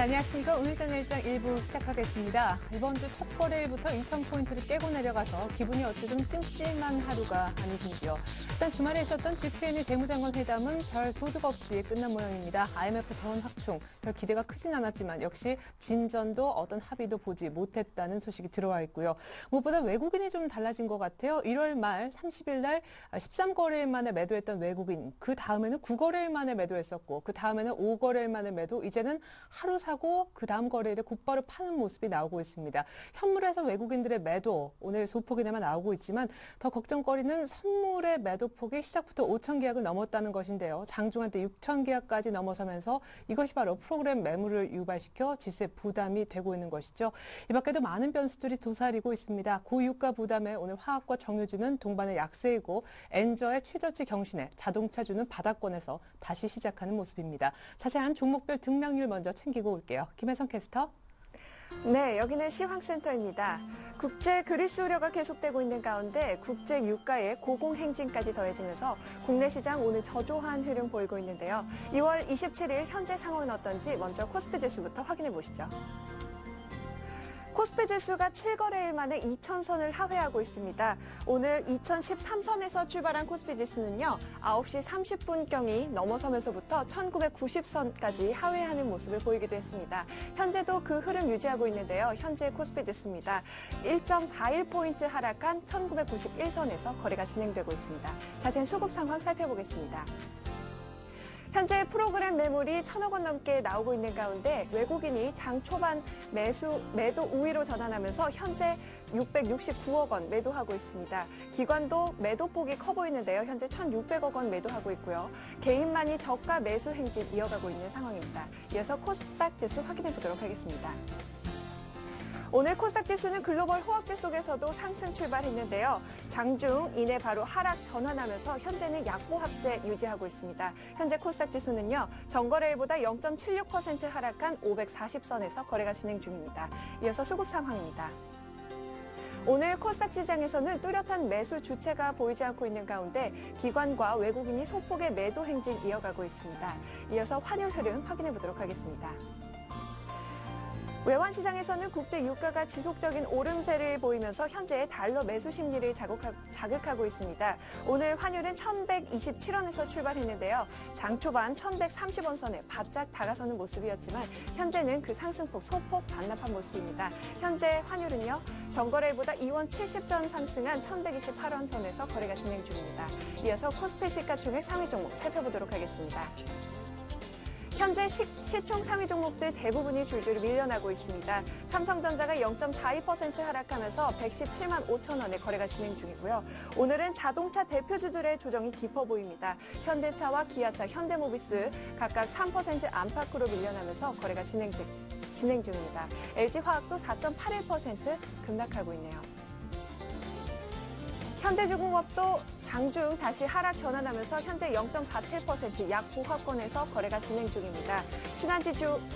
안녕하십니까. 오늘 저녁장 1부 시작하겠습니다. 이번 주 첫 거래일부터 2,000포인트를 깨고 내려가서 기분이 어찌 좀 찜찜한 하루가 아니신지요. 일단 주말에 있었던 G20 재무장관 회담은 별 소득 없이 끝난 모양입니다. IMF 자원 확충, 별 기대가 크진 않았지만 역시 진전도 어떤 합의도 보지 못했다는 소식이 들어와 있고요. 무엇보다 외국인이 좀 달라진 것 같아요. 1월 말 30일 날 13거래일 만에 매도했던 외국인, 그 다음에는 9거래일 만에 매도했었고 그 다음에는 5거래일 만에 매도, 이제는 하루 사고 그 다음 거래일에 곧바로 파는 모습이 나오고 있습니다. 현물에서 외국인들의 매도, 오늘 소폭이나마 나오고 있지만 더 걱정거리는 선물의 매도폭이 시작부터 5천 계약을 넘었다는 것인데요. 장중 한때 6천 계약까지 넘어서면서 이것이 바로 프로그램 매물을 유발시켜 지수에 부담이 되고 있는 것이죠. 이 밖에도 많은 변수들이 도사리고 있습니다. 고유가 부담에 오늘 화학과 정유주는 동반의 약세이고 엔저의 최저치 경신에 자동차주는 바닥권에서 다시 시작하는 모습입니다. 자세한 종목별 등락률 먼저 챙기고 올게요. 김혜성 캐스터. 네, 여기는 시황센터입니다. 국제 그리스 우려가 계속되고 있는 가운데 국제 유가의 고공행진까지 더해지면서 국내 시장 오늘 저조한 흐름 보이고 있는데요. 2월 27일 현재 상황은 어떤지 먼저 코스피 지수부터 확인해 보시죠. 코스피 지수가 7거래일 만에 2,000선을 하회하고 있습니다. 오늘 2013선에서 출발한 코스피 지수는요, 9시 30분경이 넘어서면서부터 1990선까지 하회하는 모습을 보이기도 했습니다. 현재도 그 흐름 유지하고 있는데요. 현재 코스피 지수입니다. 1.41포인트 하락한 1991선에서 거래가 진행되고 있습니다. 자세한 수급 상황 살펴보겠습니다. 현재 프로그램 매물이 1,000억 원 넘게 나오고 있는 가운데 외국인이 장 초반 매도 우위로 전환하면서 현재 669억 원 매도하고 있습니다. 기관도 매도폭이 커 보이는데요. 현재 1,600억 원 매도하고 있고요. 개인만이 저가 매수 행진 이어가고 있는 상황입니다. 이어서 코스닥 지수 확인해 보도록 하겠습니다. 오늘 코스닥 지수는 글로벌 호황제 속에서도 상승 출발했는데요. 장중 이내 바로 하락 전환하면서 현재는 약보합세 유지하고 있습니다. 현재 코스닥 지수는요, 전거래일보다 0.76% 하락한 540선에서 거래가 진행 중입니다. 이어서 수급 상황입니다. 오늘 코스닥 시장에서는 뚜렷한 매수 주체가 보이지 않고 있는 가운데 기관과 외국인이 소폭의 매도 행진 이어가고 있습니다. 이어서 환율 흐름 확인해 보도록 하겠습니다. 외환시장에서는 국제 유가가 지속적인 오름세를 보이면서 현재 달러 매수 심리를 자극하고 있습니다. 오늘 환율은 1,127원에서 출발했는데요. 장 초반 1,130원 선에 바짝 다가서는 모습이었지만 현재는 그 상승폭 소폭 반납한 모습입니다. 현재 환율은요, 전거래일보다 2원 70전 상승한 1,128원 선에서 거래가 진행 중입니다. 이어서 코스피 시가총액 상위 종목 살펴보도록 하겠습니다. 현재 시총 상위 종목들 대부분이 줄줄이 밀려나고 있습니다. 삼성전자가 0.42% 하락하면서 117만 5천 원에 거래가 진행 중이고요. 오늘은 자동차 대표주들의 조정이 깊어 보입니다. 현대차와 기아차, 현대모비스 각각 3% 안팎으로 밀려나면서 거래가 진행 중입니다. LG화학도 4.81% 급락하고 있네요. 현대중공업도 장중 다시 하락 전환하면서 현재 0.47% 약보합권에서 거래가 진행 중입니다.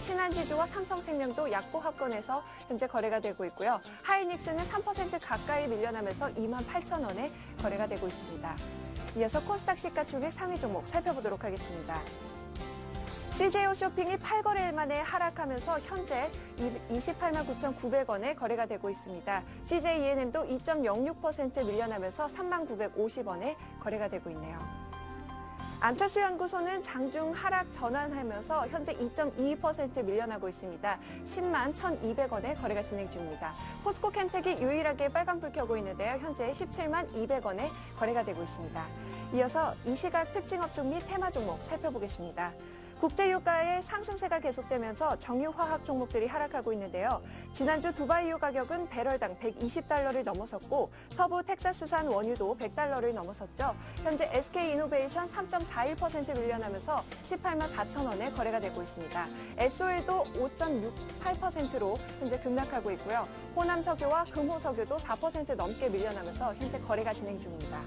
신한지주와 삼성생명도 약보합권에서 현재 거래가 되고 있고요. 하이닉스는 3% 가까이 밀려나면서 28,000원에 거래가 되고 있습니다. 이어서 코스닥 시가총액 상위 종목 살펴보도록 하겠습니다. CJ 홈쇼핑이 8거래일 만에 하락하면서 현재 28만 9,900원에 거래가 되고 있습니다. CJ ENM도 2.06% 밀려나면서 3만 950원에 거래가 되고 있네요. 안철수 연구소는 장중 하락 전환하면서 현재 2.22% 밀려나고 있습니다. 10만 1,200원에 거래가 진행 중입니다. 포스코 캠텍이 유일하게 빨간불 켜고 있는데요. 현재 17만 200원에 거래가 되고 있습니다. 이어서 이 시각 특징 업종 및 테마 종목 살펴보겠습니다. 국제유가의 상승세가 계속되면서 정유화학 종목들이 하락하고 있는데요. 지난주 두바이유 가격은 배럴당 120달러를 넘어섰고 서부 텍사스산 원유도 100달러를 넘어섰죠. 현재 SK이노베이션 3.41% 밀려나면서 18만 4천 원에 거래가 되고 있습니다. SO일도 5.68%로 현재 급락하고 있고요. 호남석유와 금호석유도 4% 넘게 밀려나면서 현재 거래가 진행 중입니다.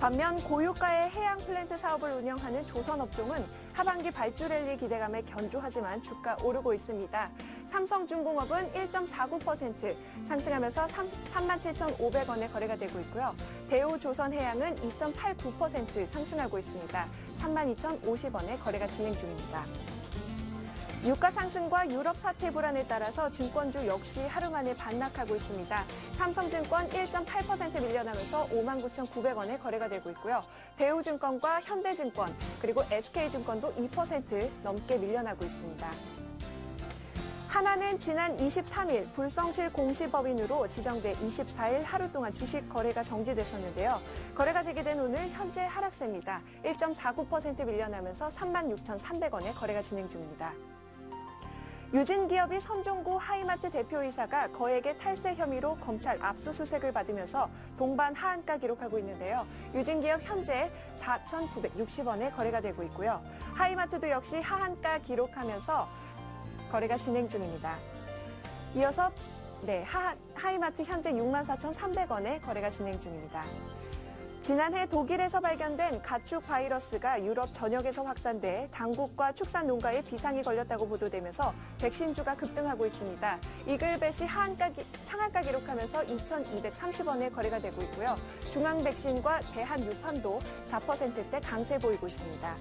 반면 고유가의 해양 플랜트 사업을 운영하는 조선업종은 하반기 발주 랠리 기대감에 견조하지만 주가 오르고 있습니다. 삼성중공업은 1.49% 상승하면서 37,500원에 거래가 되고 있고요. 대우조선해양은 2.89% 상승하고 있습니다. 32,050원에 거래가 진행 중입니다. 유가 상승과 유럽 사태 불안에 따라서 증권주 역시 하루 만에 반락하고 있습니다. 삼성증권 1.8% 밀려나면서 59,900원에 거래가 되고 있고요. 대우증권과 현대증권 그리고 SK증권도 2% 넘게 밀려나고 있습니다. 하나는 지난 23일 불성실 공시법인으로 지정돼 24일 하루 동안 주식 거래가 정지됐었는데요. 거래가 재개된 오늘 현재 하락세입니다. 1.49% 밀려나면서 36,300원에 거래가 진행 중입니다. 유진기업이 선종구 하이마트 대표이사가 거액의 탈세 혐의로 검찰 압수수색을 받으면서 동반 하한가 기록하고 있는데요. 유진기업 현재 4,960원에 거래가 되고 있고요. 하이마트도 역시 하한가 기록하면서 거래가 진행 중입니다. 이어서 하이마트 현재 64,300원에 거래가 진행 중입니다. 지난해 독일에서 발견된 가축 바이러스가 유럽 전역에서 확산돼 당국과 축산 농가에 비상이 걸렸다고 보도되면서 백신주가 급등하고 있습니다. 이글벳이 상한가 기록하면서 2,230원에 거래가 되고 있고요. 중앙백신과 대한유팜도 4%대 강세 보이고 있습니다.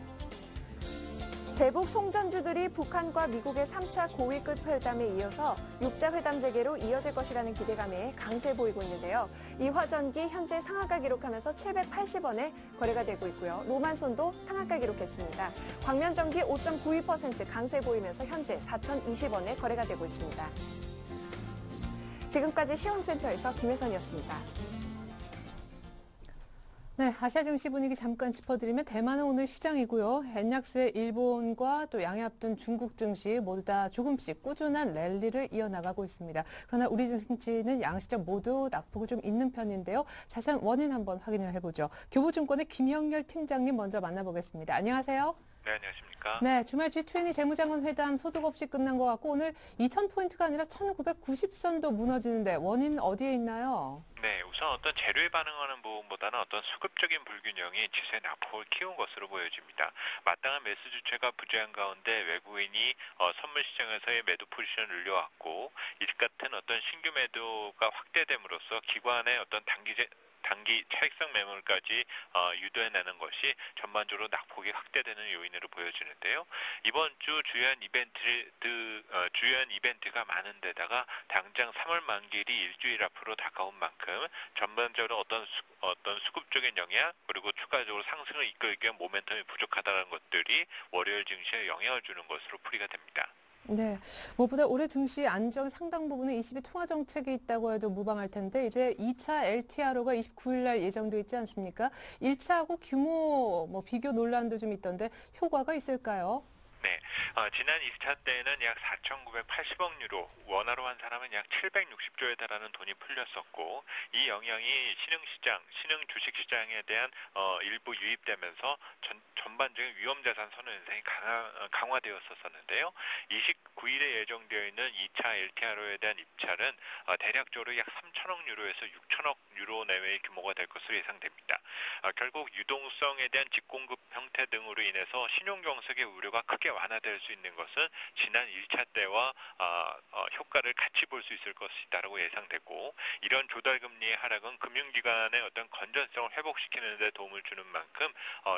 대북 송전주들이 북한과 미국의 3차 고위급 회담에 이어서 6자 회담 재개로 이어질 것이라는 기대감에 강세 보이고 있는데요. 이화전기 현재 상한가 기록하면서 780원에 거래가 되고 있고요. 노만손도 상한가 기록했습니다. 광면전기 5.92% 강세 보이면서 현재 4,020원에 거래가 되고 있습니다. 지금까지 시황센터에서 김혜선이었습니다. 네, 아시아 증시 분위기 잠깐 짚어드리면 대만은 오늘 휴장이고요. 엔약세 일본과 또 양해 앞둔 중국 증시 모두 다 조금씩 꾸준한 랠리를 이어나가고 있습니다. 그러나 우리 증시는 양시장 모두 낙폭이 좀 있는 편인데요. 자세한 원인 한번 확인을 해보죠. 교보증권의 김형렬 팀장님 먼저 만나보겠습니다. 안녕하세요. 네, 안녕하십니까. 네, 주말 G20 재무장관 회담 소득 없이 끝난 것 같고 오늘 2,000포인트가 아니라 1,990선도 무너지는데 원인 어디에 있나요? 네, 우선 어떤 재료에 반응하는 부분보다는 어떤 수급적인 불균형이 지수의 낙폭을 키운 것으로 보여집니다. 마땅한 매수 주체가 부재한 가운데 외국인이 선물 시장에서의 매도 포지션을 늘려왔고 이 같은 어떤 신규 매도가 확대됨으로써 기관의 어떤 단기 차익성 매물까지 유도해내는 것이 전반적으로 낙폭이 확대되는 요인으로 보여지는데요. 이번 주 주요한 이벤트가 많은 데다가 당장 3월 만기일이 일주일 앞으로 다가온 만큼 전반적으로 어떤 수급적인 영향 그리고 추가적으로 상승을 이끌기 위한 모멘텀이 부족하다는 것들이 월요일 증시에 영향을 주는 것으로 풀이가 됩니다. 네, 무엇보다 올해 증시 안정 상당 부분은 22 통화 정책이 있다고 해도 무방할 텐데 이제 2차 LTRO가 29일 날 예정돼 있지 않습니까? 1차하고 규모 비교 논란도 좀 있던데 효과가 있을까요? 네, 지난 2차 때는 약 4,980억 유로, 원화로 환산하면 약 760조에 달하는 돈이 풀렸었고 이 영향이 신흥 주식시장에 대한 일부 유입되면서 전반적인 위험자산 선호 현상이 강화되었었는데요. 29일에 예정되어 있는 2차 LTRO에 대한 입찰은 대략적으로 약 3천억 유로에서 6천억 유로 내외의 규모가 될 것으로 예상됩니다. 결국 유동성에 대한 직공급 형태 등으로 인해서 신용경색의 우려가 크게 완화될 수 있는 것은 지난 1차 때와 효과를 같이 볼 수 있을 것이다라고 예상되고 이런 조달금리의 하락은 금융기관의 어떤 건전성을 회복시키는 데 도움을 주는 만큼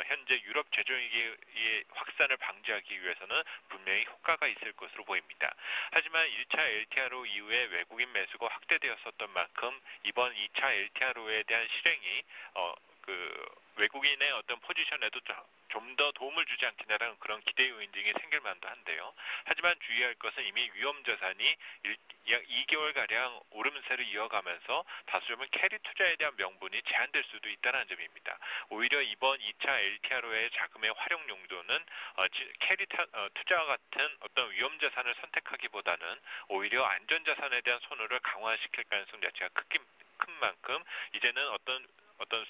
현재 유럽 제조위기의 확산을 방지하기 위해서는 분명히 효과가 있을 것으로 보입니다. 하지만 1차 LTRO 이후에 외국인 매수가 확대되었었던 만큼 이번 2차 LTRO에 대한 실행이 외국인의 어떤 포지션에도 좀 더 도움을 주지 않겠냐라는 그런 기대 요인 등이 생길 만도 한데요. 하지만 주의할 것은 이미 위험 자산이 약 2개월가량 오름세를 이어가면서 다소좀은 캐리 투자에 대한 명분이 제한될 수도 있다는 점입니다. 오히려 이번 2차 LTRO의 자금의 활용 용도는 캐리 투자와 같은 어떤 위험 자산을 선택하기보다는 오히려 안전 자산에 대한 선호를 강화시킬 가능성 자체가 큰 만큼 이제는 어떤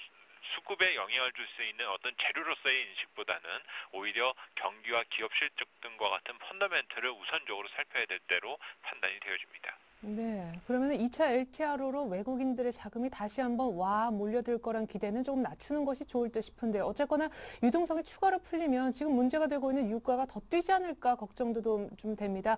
수급에 영향을 줄 수 있는 어떤 재료로서의 인식보다는 오히려 경기와 기업 실적 등과 같은 펀더멘털을 우선적으로 살펴야 될 때로 판단이 되어집니다. 네, 그러면 2차 LTRO로 외국인들의 자금이 다시 한번 몰려들 거란 기대는 조금 낮추는 것이 좋을 듯 싶은데 어쨌거나 유동성이 추가로 풀리면 지금 문제가 되고 있는 유가가 더 뛰지 않을까 걱정도 좀 됩니다.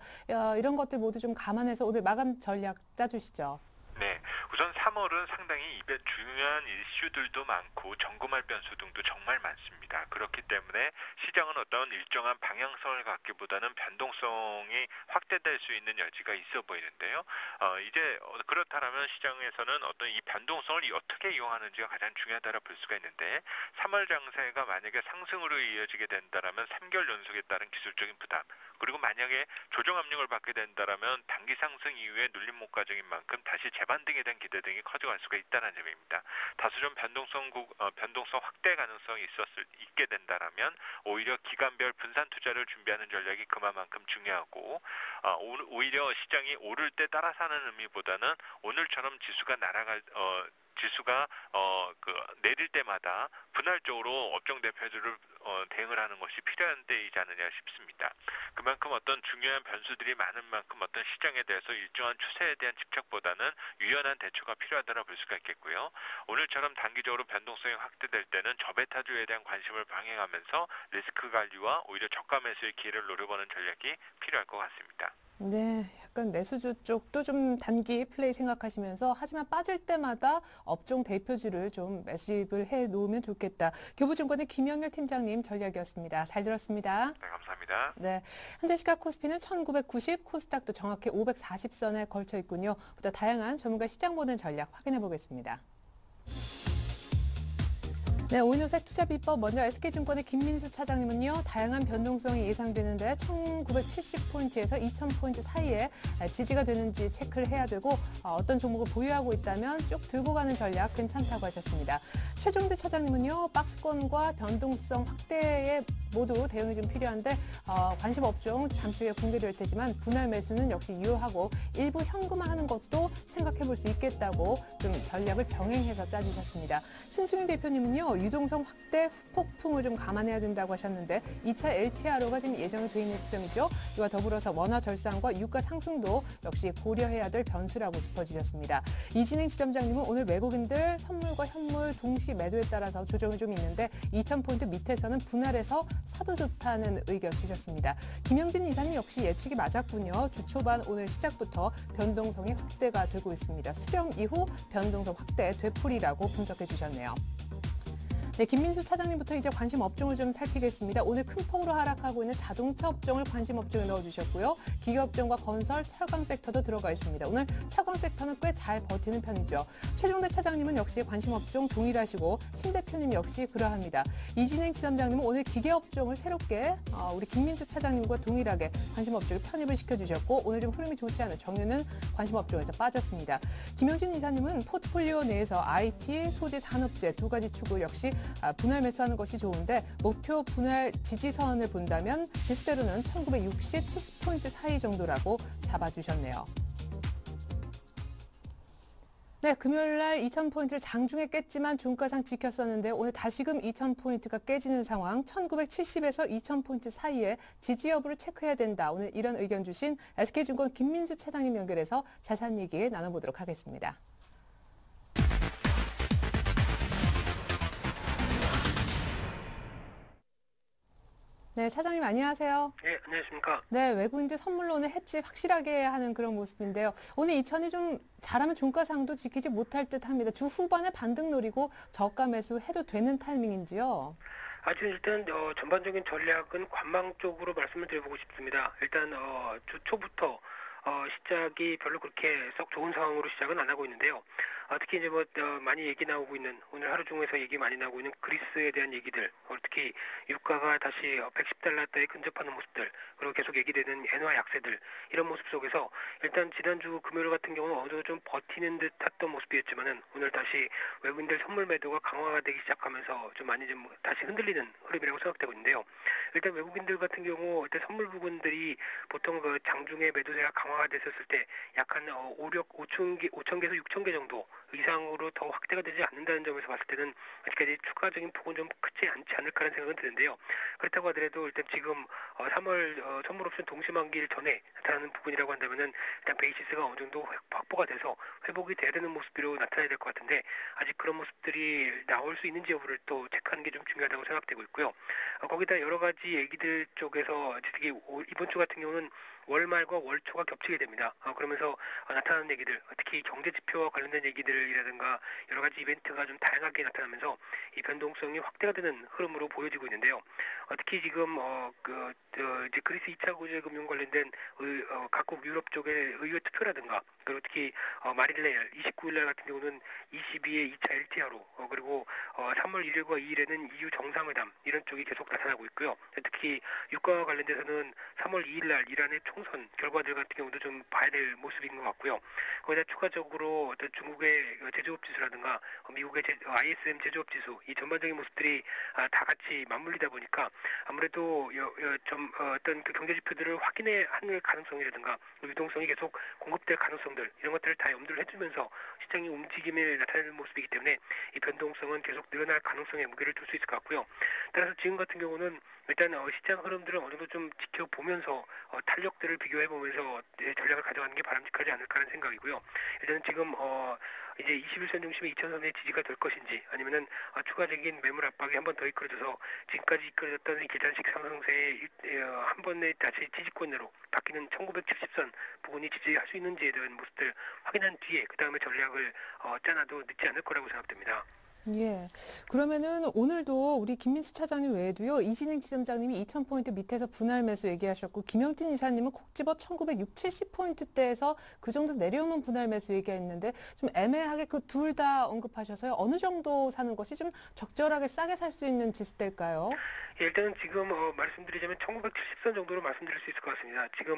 이런 것들 모두 좀 감안해서 오늘 마감 전략 짜주시죠. 네, 우선 3월은 상당히 중요한 이슈들도 많고 점검할 변수 등도 정말 많습니다. 그렇기 때문에 시장은 어떤 일정한 방향성을 갖기보다는 변동성이 확대될 수 있는 여지가 있어 보이는데요. 이제 그렇다면 시장에서는 어떤 이 변동성을 어떻게 이용하는지가 가장 중요하다고 볼 수가 있는데 3월 장세가 만약에 상승으로 이어지게 된다면 3개월 연속에 따른 기술적인 부담 그리고 만약에 조정 압력을 받게 된다면 단기 상승 이후에 눌림목 과정인 만큼 다시 재반등에 대한 기대 등이 커져갈 수가 있다는 점입니다. 다소 좀 변동성 확대 가능성이 있게 된다면 오히려 기간별 분산 투자를 준비하는 전략이 그만큼 중요하고 오히려 시장이 오를 때 따라 사는 의미보다는 오늘처럼 지수가 내릴 때마다 분할적으로 업종 대표주를 대응을 하는 것이 필요한 때이지 않느냐 싶습니다. 그만큼 어떤 중요한 변수들이 많은 만큼 어떤 시장에 대해서 일정한 추세에 대한 집착보다는 유연한 대처가 필요하다고 볼 수가 있겠고요. 오늘처럼 단기적으로 변동성이 확대될 때는 저베타주에 대한 관심을 방향하면서 리스크 관리와 오히려 저가 매수의 기회를 노려보는 전략이 필요할 것 같습니다. 네, 약간 내수주 쪽도 좀 단기 플레이 생각하시면서 하지만 빠질 때마다 업종 대표주를 좀 매수입을 해 놓으면 좋겠다. 교보증권의 김영렬 팀장님 전략이었습니다. 잘 들었습니다. 네, 감사합니다. 네, 현재 시각 코스피는 1990, 코스닥도 정확히 540선에 걸쳐 있군요. 보다 다양한 전문가 시장 보는 전략 확인해 보겠습니다. 네, 오인호색 투자비법 먼저 SK증권의 김민수 차장님은요. 다양한 변동성이 예상되는데 1970포인트에서 2000포인트 사이에 지지가 되는지 체크를 해야 되고 어떤 종목을 보유하고 있다면 쭉 들고 가는 전략 괜찮다고 하셨습니다. 최종대 차장님은요. 박스권과 변동성 확대에 모두 대응이 좀 필요한데 관심 업종 잠시 후에 공개될 테지만 분할 매수는 역시 유효하고 일부 현금화하는 것도 생각해 볼 수 있겠다고 좀 전략을 병행해서 짜주셨습니다. 신승윤 대표님은요. 유동성 확대 후폭풍을 좀 감안해야 된다고 하셨는데 2차 LTRO가 지금 예정이 돼 있는 시점이죠. 이와 더불어서 원화 절상과 유가 상승도 역시 고려해야 될 변수라고 짚어주셨습니다. 이진행 지점장님은 오늘 외국인들 선물과 현물 동시 매도에 따라서 조정이 좀 있는데 2000포인트 밑에서는 분할해서 사도 좋다는 의견 주셨습니다. 김영진 이사님 역시 예측이 맞았군요. 주 초반 오늘 시작부터 변동성이 확대가 되고 있습니다. 수령 이후 변동성 확대 되풀이라고 분석해 주셨네요. 네, 김민수 차장님부터 이제 관심 업종을 좀 살피겠습니다. 오늘 큰 폭으로 하락하고 있는 자동차 업종을 관심 업종에 넣어주셨고요. 기계업종과 건설, 철강 섹터도 들어가 있습니다. 오늘 철강 섹터는 꽤 잘 버티는 편이죠. 최종대 차장님은 역시 관심 업종 동일하시고 신 대표님 역시 그러합니다. 이진행 지점장님은 오늘 기계업종을 새롭게 우리 김민수 차장님과 동일하게 관심 업종에 편입을 시켜주셨고 오늘 좀 흐름이 좋지 않은 정유는 관심 업종에서 빠졌습니다. 김영진 이사님은 포트폴리오 내에서 IT, 소재, 산업재 두 가지 축을 역시 분할 매수하는 것이 좋은데 목표 분할 지지선을 본다면 지수대로는 1960, 70포인트 사이 정도라고 잡아주셨네요. 네, 금요일 날 2000포인트를 장중에 깼지만 종가상 지켰었는데 오늘 다시금 2000포인트가 깨지는 상황 1970에서 2000포인트 사이에 지지 여부를 체크해야 된다. 오늘 이런 의견 주신 SK증권 김민수 차장님 연결해서 자세한 얘기 나눠보도록 하겠습니다. 네, 차장님 안녕하세요. 네, 안녕하십니까. 네, 외국인들 선물로 오늘 해지 확실하게 하는 그런 모습인데요. 오늘 2000이 좀 잘하면 종가상도 지키지 못할 듯 합니다. 주 후반에 반등 노리고 저가 매수 해도 되는 타이밍인지요? 아주 일단 전반적인 전략은 관망 쪽으로 말씀을 드려보고 싶습니다. 일단 주 초부터 시작이 별로 그렇게 썩 좋은 상황으로 시작은 안 하고 있는데요. 특히 이제 많이 얘기 나오고 있는 오늘 하루 중에서 얘기 많이 나오고 있는 그리스에 대한 얘기들, 특히 유가가 다시 110달러대에 근접하는 모습들, 그리고 계속 얘기되는 엔화 약세들 이런 모습 속에서 일단 지난주 금요일 같은 경우는 어느 정도 좀 버티는 듯했던 모습이었지만은 오늘 다시 외국인들 선물 매도가 강화가 되기 시작하면서 좀 많이 좀 다시 흔들리는 흐름이라고 생각되고 있는데요. 일단 외국인들 같은 경우 일단 선물 부분들이 보통 그 장중에 매도세가 강화가 됐었을 때 약 한 5,000개에서 6,000개 정도 이상으로 더 확대가 되지 않는다는 점에서 봤을 때는 아직까지 추가적인 폭은 좀 크지 않지 않을까라는 생각은 드는데요. 그렇다고 하더라도 일단 지금 3월 선물 옵션 동시만기일 전에 나타나는 부분이라고 한다면은 일단 베이시스가 어느 정도 확보가 돼서 회복이 돼야 되는 모습으로 나타나야 될 것 같은데 아직 그런 모습들이 나올 수 있는지 여부를 또 체크하는 게 좀 중요하다고 생각되고 있고요. 거기다 여러 가지 얘기들 쪽에서 특히 이번 주 같은 경우는 월말과 월초가 겹치게 됩니다. 그러면서 나타나는 얘기들, 특히 경제 지표와 관련된 얘기들이라든가 여러 가지 이벤트가 좀 다양하게 나타나면서 이 변동성이 확대가 되는 흐름으로 보여지고 있는데요. 특히 지금 이제 그리스 2차 구제 금융 관련된 각국 유럽 쪽의 의회 투표라든가 그리고 특히 마릴레일 29일 날 같은 경우는 ECB의 2차 LTRO 그리고 3월 1일과 2일에는 EU 정상회담 이런 쪽이 계속 나타나고 있고요. 특히 유가와 관련돼서는 3월 2일 날 이란의 총선 결과들 같은 경우도 좀 봐야 될 모습인 것 같고요. 거기다 추가적으로 어떤 중국의 제조업 지수라든가 미국의 ISM 제조업 지수 이 전반적인 모습들이 다 같이 맞물리다 보니까 아무래도 좀 어떤 그 경제 지표들을 확인해 할 가능성이라든가 유동성이 계속 공급될 가능성들 이런 것들을 다 염두를 해주면서 시장이 움직임을 나타내는 모습이기 때문에 이 변동성은 계속 늘어날 가능성에 무게를 둘 수 있을 것 같고요. 따라서 지금 같은 경우는 일단 시장 흐름들을 어느 정도 좀 지켜보면서 탄력들을 비교해보면서 전략을 가져가는 게 바람직하지 않을까 하는 생각이고요. 일단은 지금 이제 21선 중심의 2천선의 지지가 될 것인지 아니면은 추가적인 매물 압박이 한 번 더 이끌어져서 지금까지 이끌어졌던 이 계단식 상승세의 한 번에 다시 지지권으로 바뀌는 1970선 부분이 지지할 수 있는지에 대한 모습들 확인한 뒤에 그 다음에 전략을 짜놔도 늦지 않을 거라고 생각됩니다. 예. 그러면은 오늘도 우리 김민수 차장님 외에도요, 이진행 지점장님이 2,000포인트 밑에서 분할 매수 얘기하셨고, 김영진 이사님은 콕 집어 1,960, 70포인트대에서 그 정도 내려오면 분할 매수 얘기했는데, 좀 애매하게 그 둘 다 언급하셔서요, 어느 정도 사는 것이 좀 적절하게 싸게 살 수 있는 지수대일까요? 예, 일단은 지금 말씀드리자면 1970선 정도로 말씀드릴 수 있을 것 같습니다. 지금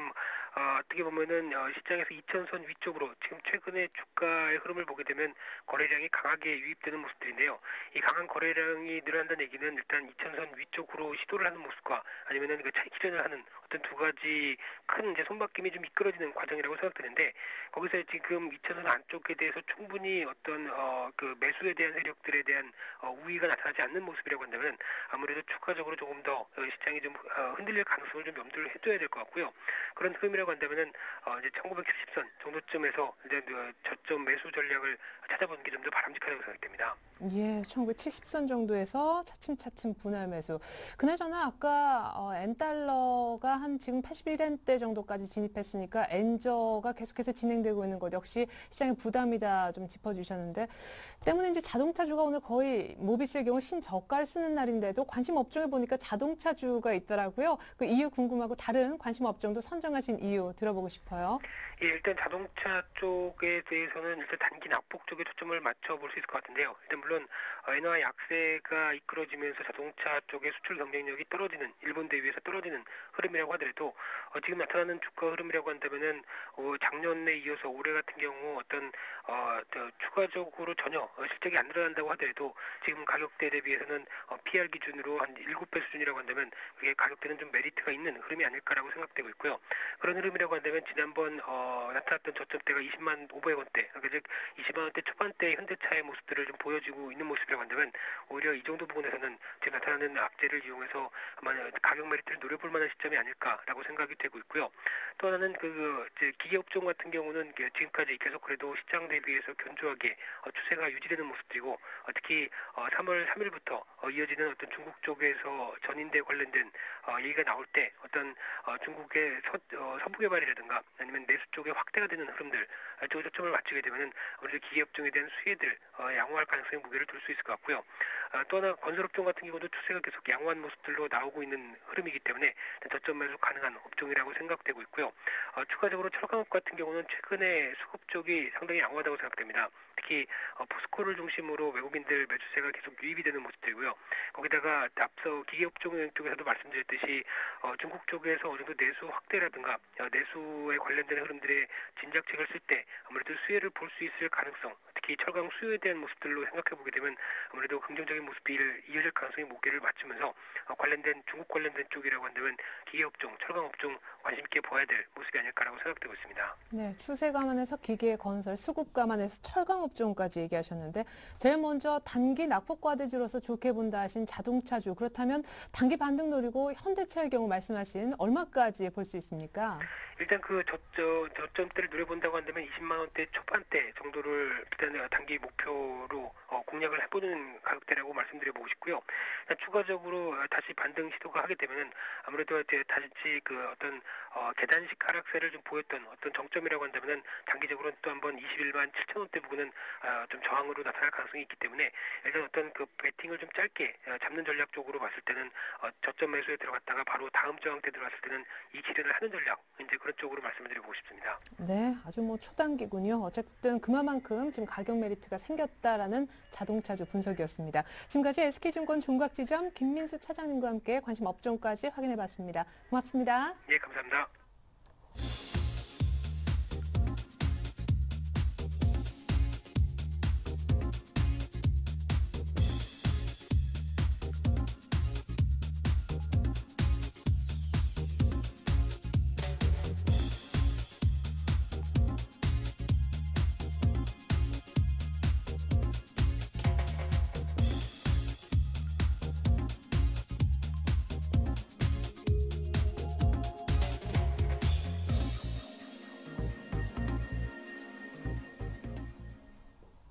어떻게 보면은 시장에서 2천선 위쪽으로 지금 최근에 주가의 흐름을 보게 되면 거래량이 강하게 유입되는 모습들인데요. 이 강한 거래량이 늘어난다는 얘기는 일단 2천선 위쪽으로 시도를 하는 모습과 아니면은 그 차익 실현을 하는 어떤 두 가지 큰 이제 손바뀜이 좀 이끌어지는 과정이라고 생각되는데 거기서 지금 2천선 안쪽에 대해서 충분히 어떤 그 매수에 대한 세력들에 대한 우위가 나타나지 않는 모습이라고 한다면 아무래도 추가적으로 조금 더 시장이 좀 흔들릴 가능성을 좀 염두를 해둬야 될 것 같고요. 그런 흐름이라고 한다면은 이제 1970선 정도쯤에서 이제 저점 매수 전략을 찾아보는 게 좀 더 바람직하다고 생각됩니다. 예, 1970선 정도에서 차츰차츰 분할 매수. 그나저나 아까 N달러가 한 지금 81엔대 정도까지 진입했으니까 엔저가 계속해서 진행되고 있는 것 역시 시장의 부담이다 좀 짚어주셨는데 때문에 이제 자동차주가 오늘 거의 모비스의 경우 신저가를 쓰는 날인데도 관심 업종에 보니까 자동차주가 있더라고요. 그 이유 궁금하고 다른 관심 업종도 선정하신 이유 들어보고 싶어요. 예, 일단 자동차 쪽에 대해서는 일단 단기 낙폭 쪽에 초점을 맞춰볼 수 있을 것 같은데요. 일단 물론 엔화 약세가 이끌어지면서 자동차 쪽의 수출 경쟁력이 떨어지는 일본 대비해서 떨어지는 흐름이라고 하더라도 지금 나타나는 주가 흐름이라고 한다면은 작년에 이어서 올해 같은 경우 어떤 추가적으로 전혀 실적이 안 늘어난다고 하더라도 지금 가격대 대비해서는 PR 기준으로 한 7배 수준이라고 한다면 그게 가격대는 좀 메리트가 있는 흐름이 아닐까라고 생각되고 있고요. 그런 흐름이라고 한다면 지난번 나타났던 저점대가 20만 500원대, 그러니까 즉 20만 원대 초반대 현대차의 모습들을 좀 보여주고 있는 모습이라고 한다면 오히려 이 정도 부분에서는 지금 나타나는 악재를 이용해서 아마 가격 메리트를 노려볼 만한 시점이 아닐까라고 생각이 되고 있고요. 또 하나는 이제 기계업종 같은 경우는 지금까지 계속 그래도 시장 대비해서 견조하게 추세가 유지되는 모습들이고 특히 3월 3일부터 이어지는 어떤 중국 쪽에서 전인대 관련된 얘기가 나올 때 어떤 중국의 서부 개발이라든가 아니면 내수 쪽에 확대가 되는 흐름들 쪽에 초점을 맞추게 되면은 아무래도 기계업종에 대한 수혜들 양호할 가능성에 무게를 둘 수 있을 것 같고요. 또 하나 건설업종 같은 경우도 추세가 계속 양호한 모습들로 나오고 있는 흐름이기 때문에 저점 매수 가능한 업종이라고 생각되고 있고요. 추가적으로 철강업 같은 경우는 최근에 수급 쪽이 상당히 양호하다고 생각됩니다. 특히 포스코를 중심으로 외국인들 매수세가 계속 유입이 되는 모습들이고요. 거기다가 앞서 기계업종 쪽에서도 말씀드렸듯이 중국 쪽에서 어느 정도 내수 확대라든가 내수에 관련된 흐름들의 진작책을 쓸 때 아무래도 수혜를 볼 수 있을 가능성, 특히 철강 수요에 대한 모습들로 생각해 보게 되면 아무래도 긍정적인 모습이 이어질 가능성이 무게를 맞추면서 관련된 중국 관련된 쪽이라고 한다면 기계업종, 철강업종 관심 있게 봐야 될 모습이 아닐까라고 생각되고 있습니다. 네, 추세 감안해서 기계, 건설, 수급 감안해서 철강 업종까지 얘기하셨는데 제일 먼저 단기 낙폭 과대주로서 좋게 본다 하신 자동차주 그렇다면 단기 반등 노리고 현대차의 경우 말씀하신 얼마까지 볼 수 있습니까? 일단 그 저점대를 노려본다고 한다면 20만 원대 초반대 정도를 일단 단기 목표로 공략을 해보는 가격대라고 말씀드려보고 싶고요. 추가적으로 다시 반등 시도가 하게 되면은 아무래도 이제 다시 그 어떤 계단식 하락세를 좀 보였던 어떤 정점이라고 한다면은 단기적으로는 또 한번 21만 7천 원대 부근은 좀 저항으로 나타날 가능성이 있기 때문에 일단 어떤 그 배팅을 좀 짧게 잡는 전략 쪽으로 봤을 때는 저점 매수에 들어갔다가 바로 다음 저항대 들어갔을 때는 이치를 하는 전략 이제 그런 쪽으로 말씀을 드려보고 싶습니다. 네, 아주 뭐 초단기군요. 어쨌든 그만큼 지금 가격 메리트가 생겼다라는 자동차주 분석이었습니다. 지금까지 SK증권 종각지점 김민수 차장님과 함께 관심 업종까지 확인해봤습니다. 고맙습니다. 예, 감사합니다.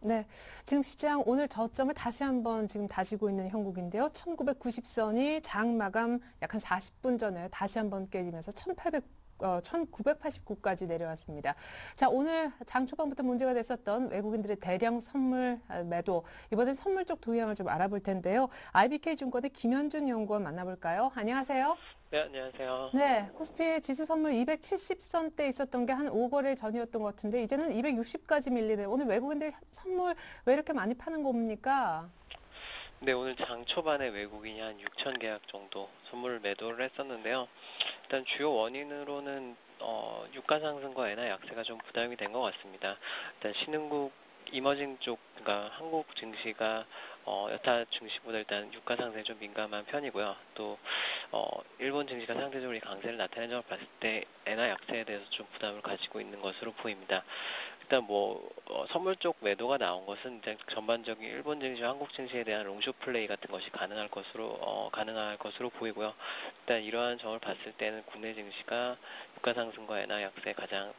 네, 지금 시장 오늘 저점을 다시 한번 지금 다지고 있는 형국인데요. 1990선이 장 마감 약 한 40분 전에 다시 한번 깨지면서 1989까지 내려왔습니다. 자, 오늘 장 초반부터 문제가 됐었던 외국인들의 대량 선물 매도, 이번엔 선물 쪽 동향을 좀 알아볼 텐데요. IBK증권의 김현준 연구원 만나볼까요? 안녕하세요. 네, 안녕하세요. 네, 코스피 지수 선물 270선대 있었던 게 한 5거래일 전이었던 것 같은데 이제는 260까지 밀리네요. 오늘 외국인들 선물 왜 이렇게 많이 파는 겁니까? 네, 오늘 장 초반에 외국인이 한 6천 계약 정도 선물 매도를 했었는데요. 일단 주요 원인으로는 유가 상승과 엔화 약세가 좀 부담이 된 것 같습니다. 일단 신흥국 이머징 쪽, 그러니까 한국 증시가 여타 증시보다 일단 유가 상승에 좀 민감한 편이고요. 또 일본 증시가 상대적으로 이 강세를 나타낸 점을 봤을 때 엔화 약세에 대해서 좀 부담을 가지고 있는 것으로 보입니다. 일단 선물 쪽 매도가 나온 것은 이제 전반적인 일본 증시와 한국 증시에 대한 롱숏 플레이 같은 것이 가능할 것으로 보이고요. 일단 이러한 점을 봤을 때는 국내 증시가 유가 상승과 엔화 약세에 가장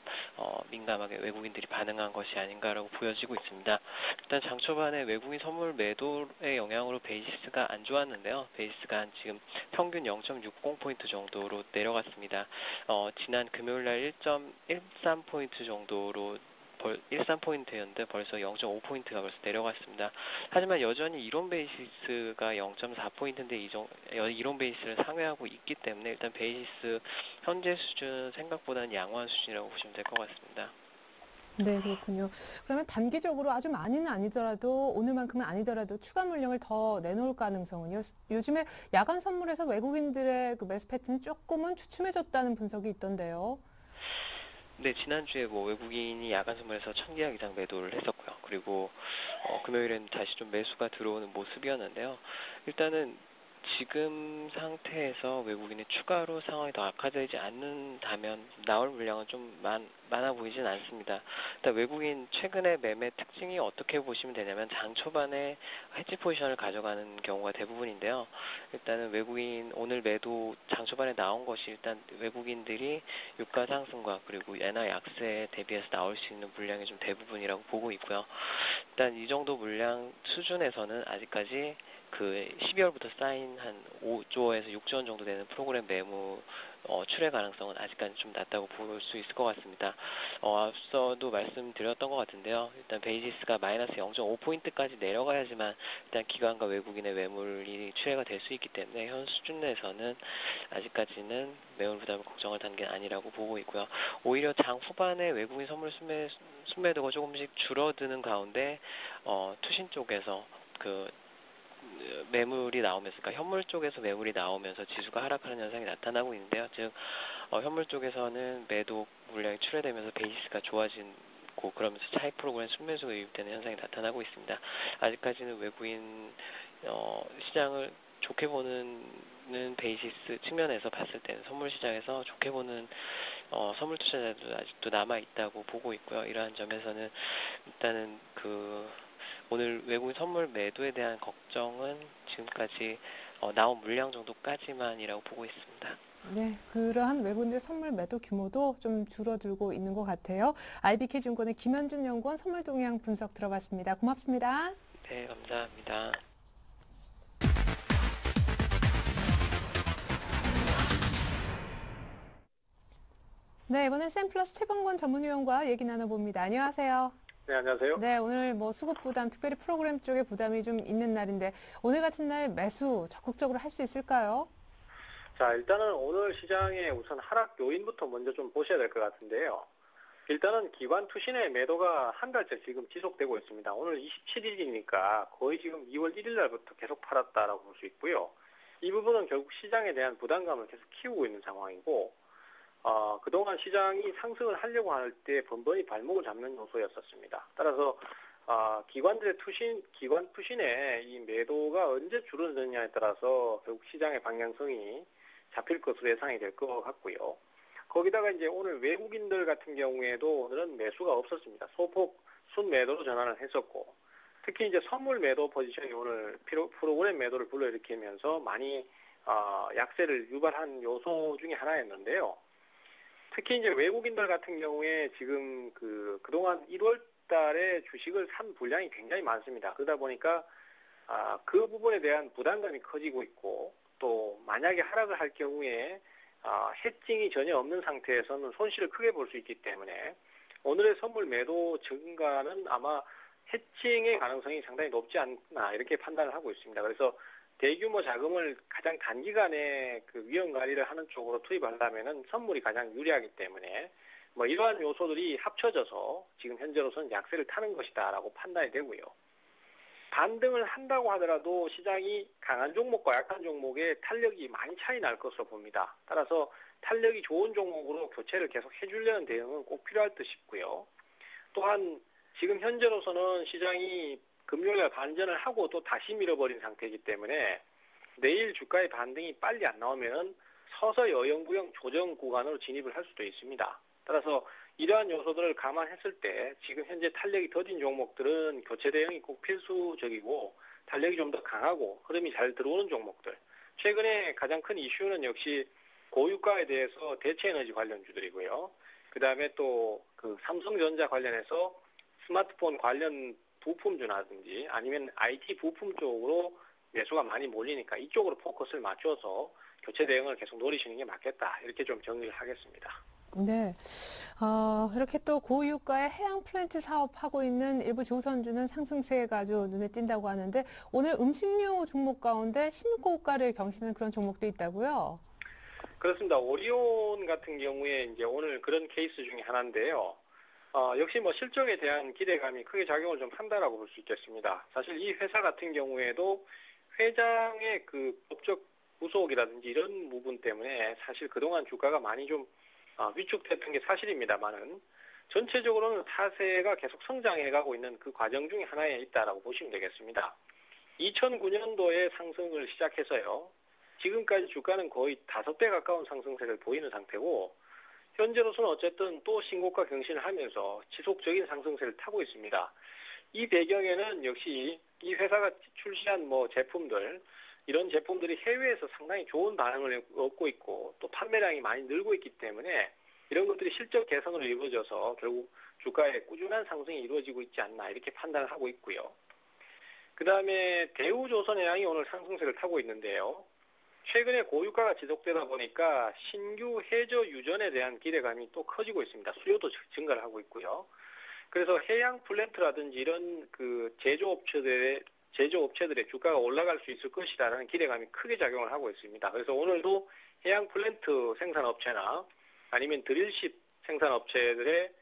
민감하게 외국인들이 반응한 것이 아닌가라고 보여지고 있습니다. 일단 장 초반에 외국인 선물 매도의 영향으로 베이시스가 안 좋았는데요. 베이시스가 한 지금 평균 0.60포인트 정도로 내려갔습니다. 지난 금요일 날 1.13포인트 정도로 13포인트였는데 벌써 0.5포인트가 벌써 내려갔습니다. 하지만 여전히 이론 베이시스가 0.4포인트인데 이론 베이시스를 상회하고 있기 때문에 일단 베이시스 현재 수준은 생각보다는 양호한 수준이라고 보시면 될 것 같습니다. 네, 그렇군요. 그러면 단기적으로 아주 많이는 아니더라도 오늘만큼은 아니더라도 추가 물량을 더 내놓을 가능성은요. 요즘에 야간 선물에서 외국인들의 그 매수 패턴이 조금은 주춤해졌다는 분석이 있던데요. 네, 지난주에 외국인이 야간 선물에서 1000계약 이상 매도를 했었고요. 그리고 금요일에는 다시 좀 매수가 들어오는 모습이었는데요. 일단은 지금 상태에서 외국인이 추가로 상황이 더 악화되지 않는다면 나올 물량은 좀 많아 보이진 않습니다. 일단 외국인 최근의 매매 특징이 어떻게 보시면 되냐면 장 초반에 해지 포지션을 가져가는 경우가 대부분인데요. 일단은 외국인 오늘 매도 장 초반에 나온 것이 일단 외국인들이 유가 상승과 그리고 엔화 약세에 대비해서 나올 수 있는 물량이 좀 대부분이라고 보고 있고요. 일단 이 정도 물량 수준에서는 아직까지 그 12월부터 쌓인 한 5조에서 6조 원 정도 되는 프로그램 매무 출회 가능성은 아직까지 좀 낮다고 볼 수 있을 것 같습니다. 앞서도 말씀드렸던 것 같은데요. 일단 베이시스가 마이너스 0.5포인트까지 내려가야지만 일단 기관과 외국인의 매물이 출회가 될 수 있기 때문에 현 수준 내에서는 아직까지는 매물 부담을 걱정할 단계는 아니라고 보고 있고요. 오히려 장 후반에 외국인 선물 순매도가 조금씩 줄어드는 가운데 투신 쪽에서 매물이 나오면서, 그러니까 현물 쪽에서 매물이 나오면서 지수가 하락하는 현상이 나타나고 있는데요. 즉 현물 쪽에서는 매도 물량이 출회되면서 베이시스가 좋아지고 그러면서 차익 프로그램 순매수가 유입되는 현상이 나타나고 있습니다. 아직까지는 외국인 시장을 좋게 보는 베이시스 측면에서 봤을 때는 선물 시장에서 좋게 보는 선물 투자자들도 아직도 남아 있다고 보고 있고요. 이러한 점에서는 일단은 오늘 외국인 선물 매도에 대한 걱정은 지금까지 나온 물량 정도까지만이라고 보고 있습니다. 네, 그러한 외국인들의 선물 매도 규모도 좀 줄어들고 있는 것 같아요. IBK증권의 김현준 연구원 선물 동향 분석 들어봤습니다. 고맙습니다. 네, 네, 감사합니다. 네, 이번엔 샘플러스 최병권 전문위원과 얘기 나눠봅니다. 안녕하세요. 네, 안녕하세요. 네, 오늘 뭐 수급 부담, 특별히 프로그램 쪽에 부담이 좀 있는 날인데 오늘 같은 날 매수 적극적으로 할 수 있을까요? 자, 일단은 오늘 시장의 우선 하락 요인부터 먼저 좀 보셔야 될 것 같은데요. 일단은 기관 투신의 매도가 한 달째 지금 지속되고 있습니다. 오늘 27일이니까 거의 지금 2월 1일 날부터 계속 팔았다라고 볼 수 있고요. 이 부분은 결국 시장에 대한 부담감을 계속 키우고 있는 상황이고, 그동안 시장이 상승을 하려고 할 때 번번이 발목을 잡는 요소였었습니다. 따라서 기관 투신의 이 매도가 언제 줄어드느냐에 따라서 결국 시장의 방향성이 잡힐 것으로 예상이 될 것 같고요. 거기다가 이제 오늘 외국인들 같은 경우에도 오늘은 매수가 없었습니다. 소폭 순매도로 전환을 했었고, 특히 이제 선물 매도 포지션이 오늘 프로그램 매도를 불러일으키면서 많이 약세를 유발한 요소 중에 하나였는데요. 특히 이제 외국인들 같은 경우에 지금 그동안 1월 달에 주식을 산 분량이 굉장히 많습니다. 그러다 보니까 그 부분에 대한 부담감이 커지고 있고, 또 만약에 하락을 할 경우에 해칭이 전혀 없는 상태에서는 손실을 크게 볼 수 있기 때문에 오늘의 선물 매도 증가는 아마 해칭의 가능성이 상당히 높지 않나 이렇게 판단을 하고 있습니다. 그래서 대규모 자금을 가장 단기간에 그 위험 관리를 하는 쪽으로 투입하려면은 선물이 가장 유리하기 때문에 뭐 이러한 요소들이 합쳐져서 지금 현재로서는 약세를 타는 것이다라고 판단이 되고요. 반등을 한다고 하더라도 시장이 강한 종목과 약한 종목의 탄력이 많이 차이 날 것으로 봅니다. 따라서 탄력이 좋은 종목으로 교체를 계속 해주려는 대응은 꼭 필요할 듯 싶고요. 또한 지금 현재로서는 시장이 금요일에 반전을 하고 또 다시 밀어버린 상태이기 때문에 내일 주가의 반등이 빨리 안 나오면 서서히 어영부영 조정 구간으로 진입을 할 수도 있습니다. 따라서 이러한 요소들을 감안했을 때 지금 현재 탄력이 더딘 종목들은 교체 대응이 꼭 필수적이고 탄력이 좀 더 강하고 흐름이 잘 들어오는 종목들. 최근에 가장 큰 이슈는 역시 고유가에 대해서 대체에너지 관련주들이고요. 그 다음에 또 그 삼성전자 관련해서 스마트폰 관련 부품주라든지 아니면 IT 부품 쪽으로 매수가 많이 몰리니까 이쪽으로 포커스를 맞춰서 교체 대응을 계속 노리시는 게 맞겠다. 이렇게 좀 정리를 하겠습니다. 네. 이렇게 또 고유가의 해양 플랜트 사업하고 있는 일부 조선주는 상승세가 아주 눈에 띈다고 하는데 오늘 음식료 종목 가운데 신고가를 경신한 그런 종목도 있다고요? 그렇습니다. 오리온 같은 경우에 이제 오늘 그런 케이스 중에 하나인데요. 역시 뭐 실적에 대한 기대감이 크게 작용을 좀 한다라고 볼 수 있겠습니다. 사실 이 회사 같은 경우에도 회장의 그 법적 구속이라든지 이런 부분 때문에 사실 그동안 주가가 많이 좀 위축됐던 게 사실입니다만은 전체적으로는 사세가 계속 성장해가고 있는 그 과정 중에 하나에 있다라고 보시면 되겠습니다. 2009년도에 상승을 시작해서요. 지금까지 주가는 거의 5배 가까운 상승세를 보이는 상태고 현재로서는 어쨌든 또 신고가 경신을 하면서 지속적인 상승세를 타고 있습니다. 이 배경에는 역시 이 회사가 출시한 뭐 제품들 이런 제품들이 해외에서 상당히 좋은 반응을 얻고 있고 또 판매량이 많이 늘고 있기 때문에 이런 것들이 실적 개선으로 이루어져서 결국 주가의 꾸준한 상승이 이루어지고 있지 않나 이렇게 판단을 하고 있고요. 그 다음에 대우조선해양이 오늘 상승세를 타고 있는데요. 최근에 고유가가 지속되다 보니까 신규 해저 유전에 대한 기대감이 또 커지고 있습니다. 수요도 증가를 하고 있고요. 그래서 해양 플랜트라든지 이런 그 제조업체들의 주가가 올라갈 수 있을 것이라는 기대감이 크게 작용을 하고 있습니다. 그래서 오늘도 해양 플랜트 생산업체나 아니면 드릴십 생산업체들의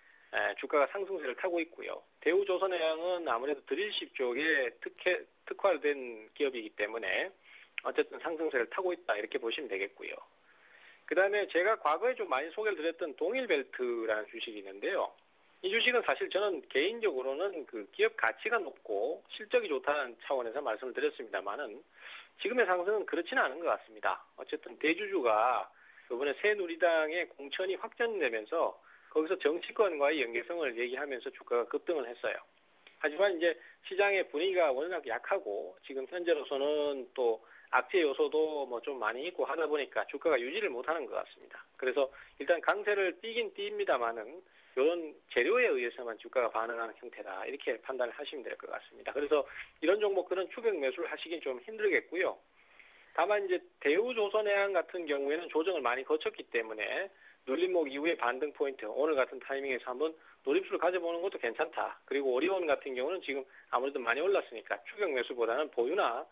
주가가 상승세를 타고 있고요. 대우조선해양은 아무래도 드릴십 쪽에 특화된 기업이기 때문에 어쨌든 상승세를 타고 있다 이렇게 보시면 되겠고요. 그 다음에 제가 과거에 좀 많이 소개를 드렸던 동일벨트라는 주식이 있는데요. 이 주식은 사실 저는 개인적으로는 그 기업 가치가 높고 실적이 좋다는 차원에서 말씀을 드렸습니다만은 지금의 상승은 그렇지는 않은 것 같습니다. 어쨌든 대주주가 이번에 새누리당의 공천이 확정되면서 거기서 정치권과의 연계성을 얘기하면서 주가가 급등을 했어요. 하지만 이제 시장의 분위기가 워낙 약하고 지금 현재로서는 또 악재 요소도 뭐 좀 많이 있고 하다 보니까 주가가 유지를 못하는 것 같습니다. 그래서 일단 강세를 띄긴 띱니다만은 이런 재료에 의해서만 주가가 반응하는 형태다. 이렇게 판단을 하시면 될 것 같습니다. 그래서 이런 종목들은 추격 매수를 하시긴 좀 힘들겠고요. 다만 이제 대우조선해양 같은 경우에는 조정을 많이 거쳤기 때문에 눌림목 이후에 반등 포인트, 오늘 같은 타이밍에서 한번 노림수를 가져보는 것도 괜찮다. 그리고 오리온 같은 경우는 지금 아무래도 많이 올랐으니까 추격 매수보다는 보유나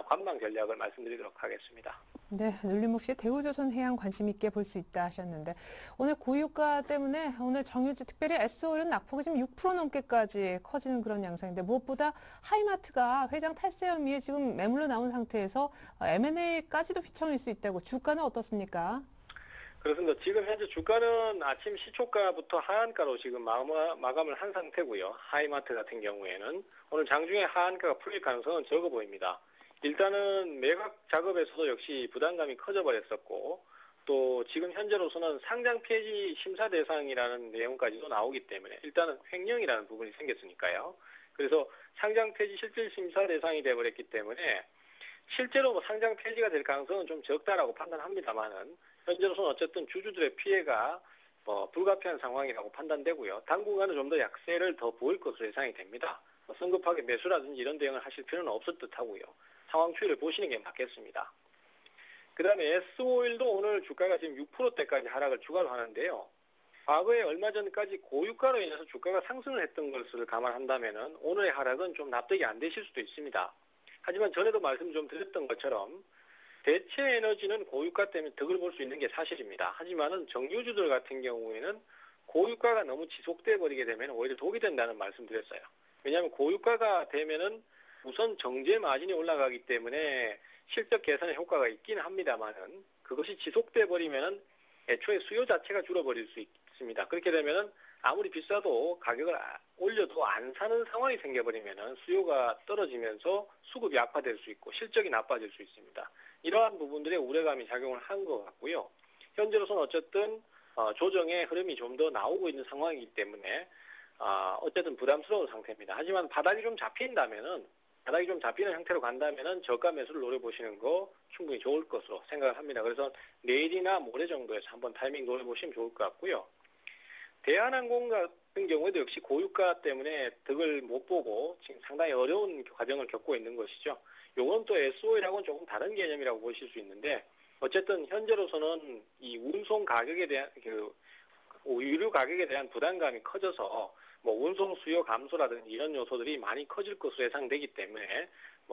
관망 전략을 말씀드리도록 하겠습니다. 네, 눌림목 씨 대우조선해양 관심 있게 볼 수 있다 하셨는데 오늘 고유가 때문에 오늘 정유주 특별히 S오일은 낙폭이 지금 6% 넘게까지 커지는 그런 양상인데 무엇보다 하이마트가 회장 탈세 혐의에 지금 매물로 나온 상태에서 M&A까지도 휘청일 수 있다고 주가는 어떻습니까? 그렇습니다. 지금 현재 주가는 아침 시초가부터 하한가로 지금 마감을 한 상태고요. 하이마트 같은 경우에는 오늘 장중에 하한가가 풀릴 가능성은 적어 보입니다. 일단은 매각 작업에서도 역시 부담감이 커져버렸었고 또 지금 현재로서는 상장 폐지 심사 대상이라는 내용까지도 나오기 때문에 일단은 횡령이라는 부분이 생겼으니까요. 그래서 상장 폐지 실질 심사 대상이 되어버렸기 때문에 실제로 뭐 상장 폐지가 될 가능성은 좀 적다라고 판단합니다만은 현재로서는 어쨌든 주주들의 피해가 불가피한 상황이라고 판단되고요. 당분간은 좀 더 약세를 더 보일 것으로 예상이 됩니다. 성급하게 매수라든지 이런 대응을 하실 필요는 없을 듯하고요. 상황 추이를 보시는 게 맞겠습니다. 그 다음에 S오일도 오늘 주가가 지금 6%대까지 하락을 추가로 하는데요. 과거에 얼마 전까지 고유가로 인해서 주가가 상승을 했던 것을 감안한다면 오늘의 하락은 좀 납득이 안 되실 수도 있습니다. 하지만 전에도 말씀 좀 드렸던 것처럼 대체 에너지는 고유가 때문에 덕을 볼 수 있는 게 사실입니다. 하지만은 정유주들 같은 경우에는 고유가가 너무 지속돼 버리게 되면 오히려 독이 된다는 말씀 드렸어요. 왜냐하면 고유가가 되면은 우선 정제 마진이 올라가기 때문에 실적 개선의 효과가 있긴 합니다만은 그것이 지속돼 버리면은 애초에 수요 자체가 줄어버릴 수 있습니다. 그렇게 되면은 아무리 비싸도 가격을 올려도 안 사는 상황이 생겨버리면은 수요가 떨어지면서 수급이 악화될 수 있고 실적이 나빠질 수 있습니다. 이러한 부분들의 우려감이 작용을 한 것 같고요. 현재로서는 어쨌든 조정의 흐름이 좀 더 나오고 있는 상황이기 때문에 어쨌든 부담스러운 상태입니다. 하지만 바닥이 좀 잡히는 형태로 간다면은 저가 매수를 노려보시는 거 충분히 좋을 것으로 생각을 합니다. 그래서 내일이나 모레 정도에서 한번 타이밍 노려보시면 좋을 것 같고요. 대한항공 같은 경우에도 역시 고유가 때문에 득을 못 보고 지금 상당히 어려운 과정을 겪고 있는 것이죠. 요건 또 S오일하고는 조금 다른 개념이라고 보실 수 있는데 어쨌든 현재로서는 이 운송 가격에 대한 유류 가격에 대한 부담감이 커져서 운송 수요 감소라든지 이런 요소들이 많이 커질 것으로 예상되기 때문에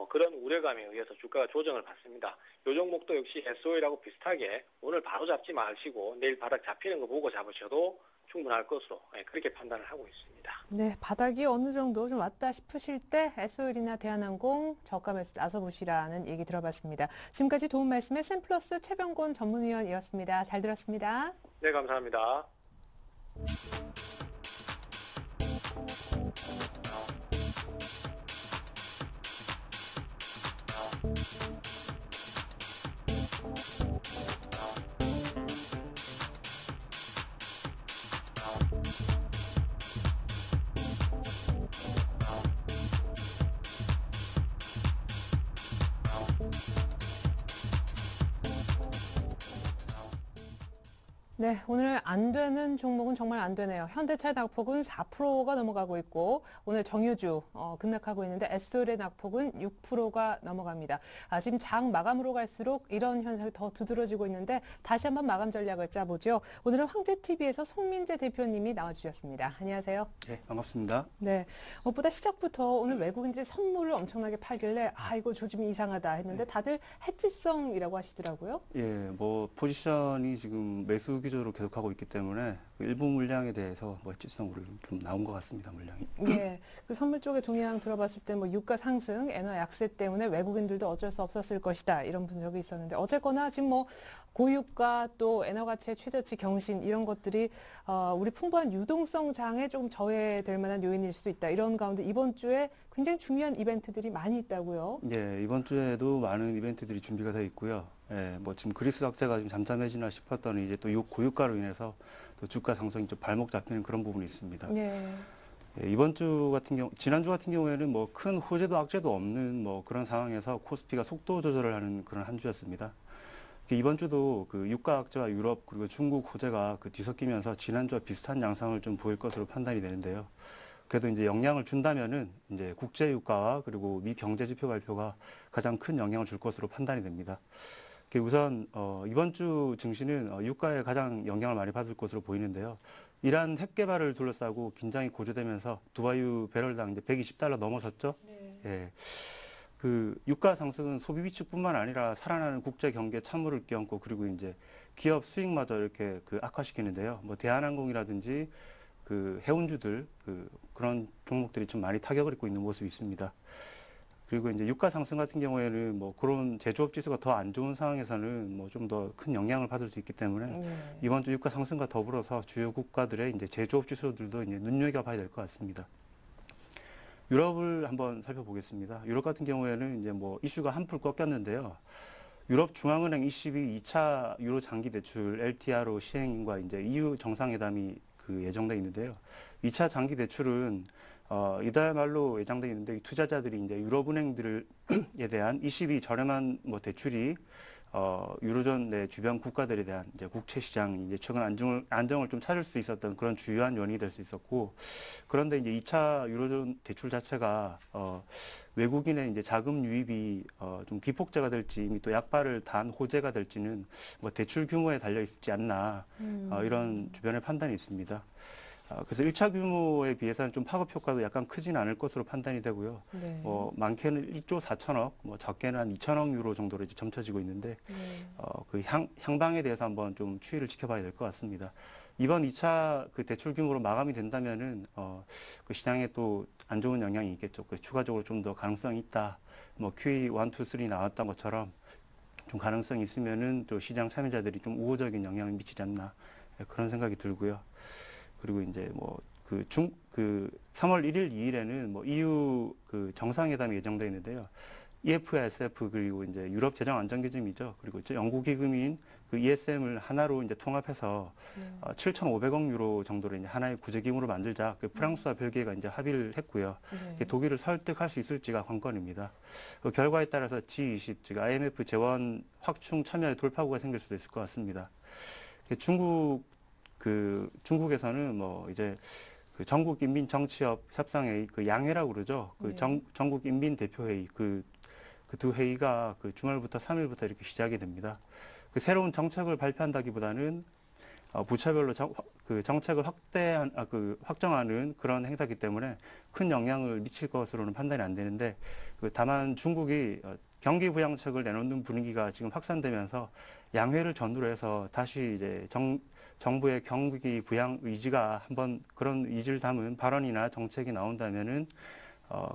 그런 우려감에 의해서 주가가 조정을 받습니다. 이 종목도 역시 S오일하고 비슷하게 오늘 바로 잡지 마시고 내일 바닥 잡히는 거 보고 잡으셔도 충분할 것으로 그렇게 판단을 하고 있습니다. 네, 바닥이 어느 정도 좀 왔다 싶으실 때 S오일이나 대한항공 저가 매수 나서보시라는 얘기 들어봤습니다. 지금까지 도움 말씀의 샘플러스 최병곤 전문위원이었습니다. 잘 들었습니다. 네, 감사합니다. 네, 오늘 안 되는 종목은 정말 안 되네요. 현대차의 낙폭은 4%가 넘어가고 있고 오늘 정유주 급락하고 있는데 S오일의 낙폭은 6%가 넘어갑니다. 지금 장 마감으로 갈수록 이런 현상이 더 두드러지고 있는데 다시 한번 마감 전략을 짜보죠. 오늘은 황제TV에서 송민재 대표님이 나와주셨습니다. 안녕하세요. 네, 반갑습니다. 네, 무엇보다 시작부터 오늘 외국인들이 선물을 엄청나게 팔길래 이거 조짐이 이상하다 했는데 다들 해지성이라고 하시더라고요. 예, 포지션이 지금 매수 기조로 계속하고 있기 때문에 일부 물량에 대해서 해지성으로 좀 나온 것 같습니다, 물량이. 예, 그 선물 쪽의 동향 들어봤을 때 유가 상승, 엔화 약세 때문에 외국인들도 어쩔 수 없었을 것이다 이런 분석이 있었는데 어쨌거나 지금 고유가 또 엔화 가치의 최저치 경신 이런 것들이 우리 풍부한 유동성 장에 좀 저해될 만한 요인일 수 있다. 이런 가운데 이번 주에 굉장히 중요한 이벤트들이 많이 있다고요. 예, 이번 주에도 많은 이벤트들이 준비가 되어 있고요. 예, 지금 그리스 악재가 좀 잠잠해지나 싶었더니 이제 또 고유가로 인해서 또 주가 상승이 좀 발목 잡히는 그런 부분이 있습니다. 예. 예, 이번 주 같은 경우, 지난주 같은 경우에는 큰 호재도 악재도 없는 그런 상황에서 코스피가 속도 조절을 하는 그런 한 주였습니다. 이번 주도 그 유가 악재와 유럽 그리고 중국 호재가 그 뒤섞이면서 지난주와 비슷한 양상을 좀 보일 것으로 판단이 되는데요. 그래도 이제 영향을 준다면은 이제 국제 유가와 그리고 미 경제 지표 발표가 가장 큰 영향을 줄 것으로 판단이 됩니다. 우선 이번 주 증시는 유가에 가장 영향을 많이 받을 것으로 보이는데요. 이란 핵 개발을 둘러싸고 긴장이 고조되면서 두바이 배럴당 이제 $120 넘어섰죠. 네. 예. 그 유가 상승은 소비 위축뿐만 아니라 살아나는 국제 경기에 찬물을 끼얹고 그리고 이제 기업 수익마저 이렇게 그 악화시키는데요. 뭐 대한항공이라든지 그 해운주들 그런 종목들이 좀 많이 타격을 입고 있는 모습이 있습니다. 그리고 이제 유가 상승 같은 경우에는 뭐 그런 제조업 지수가 더 안 좋은 상황에서는 뭐 좀 더 큰 영향을 받을 수 있기 때문에 이번 주 유가 상승과 더불어서 주요 국가들의 이제 제조업 지수들도 이제 눈여겨봐야 될 것 같습니다. 유럽을 한번 살펴보겠습니다. 유럽 같은 경우에는 이제 뭐 이슈가 한풀 꺾였는데요. 유럽 중앙은행 ECB 2차 유로 장기 대출 LTRO 시행과 이제 EU 정상회담이 그 예정돼 있는데요. 2차 장기 대출은 이달 말로 예정돼 있는데 투자자들이 이제 유럽은행들에 대한 ECB 저렴한 뭐 대출이 유로존 내 주변 국가들에 대한 이제 국채 시장 이제 최근 안정을 좀 찾을 수 있었던 그런 주요한 요인이 될 수 있었고, 그런데 이제 2차 유로존 대출 자체가 외국인의 이제 자금 유입이 좀 기폭제가 될지 이미 또 약발을 단 호재가 될지는 뭐 대출 규모에 달려 있지 않나 이런 주변의 판단이 있습니다. 그래서 1차 규모에 비해서는 좀 파급 효과도 약간 크지는 않을 것으로 판단이 되고요. 네. 많게는 1조 4천억, 뭐 적게는 한 2천억 유로 정도로 이제 점쳐지고 있는데, 그 향방에 대해서 한번 좀 추이를 지켜봐야 될 것 같습니다. 이번 2차 그 대출 규모로 마감이 된다면은, 그 시장에 또 안 좋은 영향이 있겠죠. 그 추가적으로 좀 더 가능성이 있다. 뭐 QE 1, 2, 3 나왔던 것처럼 좀 가능성이 있으면은 또 시장 참여자들이 좀 우호적인 영향을 미치지 않나. 그런 생각이 들고요. 그리고 이제 뭐 그 3월 1일, 2일에는 뭐 EU 그 정상회담이 예정되어 있는데요. EFSF 그리고 이제 유럽 재정 안정 기금이죠. 그리고 연구 기금인 그 ESM을 하나로 이제 통합해서 7,500억 유로 정도로 이제 하나의 구제 기금으로 만들자. 그 프랑스와 벨기에가 이제 합의를 했고요. 독일을 설득할 수 있을지가 관건입니다. 그 결과에 따라서 G20, 즉 IMF 재원 확충 참여의 돌파구가 생길 수도 있을 것 같습니다. 중국에서는 뭐 이제 그 전국인민정치협 협상회의 그 양회라고 그러죠. 그 전국인민대표회의 그 두 회의가 그 주말부터 3일부터 이렇게 시작이 됩니다. 그 새로운 정책을 발표한다기보다는 부처별로 그 정책을 확정하는 그런 행사이기 때문에 큰 영향을 미칠 것으로는 판단이 안 되는데, 다만 중국이 경기 부양책을 내놓는 분위기가 지금 확산되면서 양회를 전후로 해서 다시 이제 정부의 경기 부양 의지가 한번 그런 의지를 담은 발언이나 정책이 나온다면은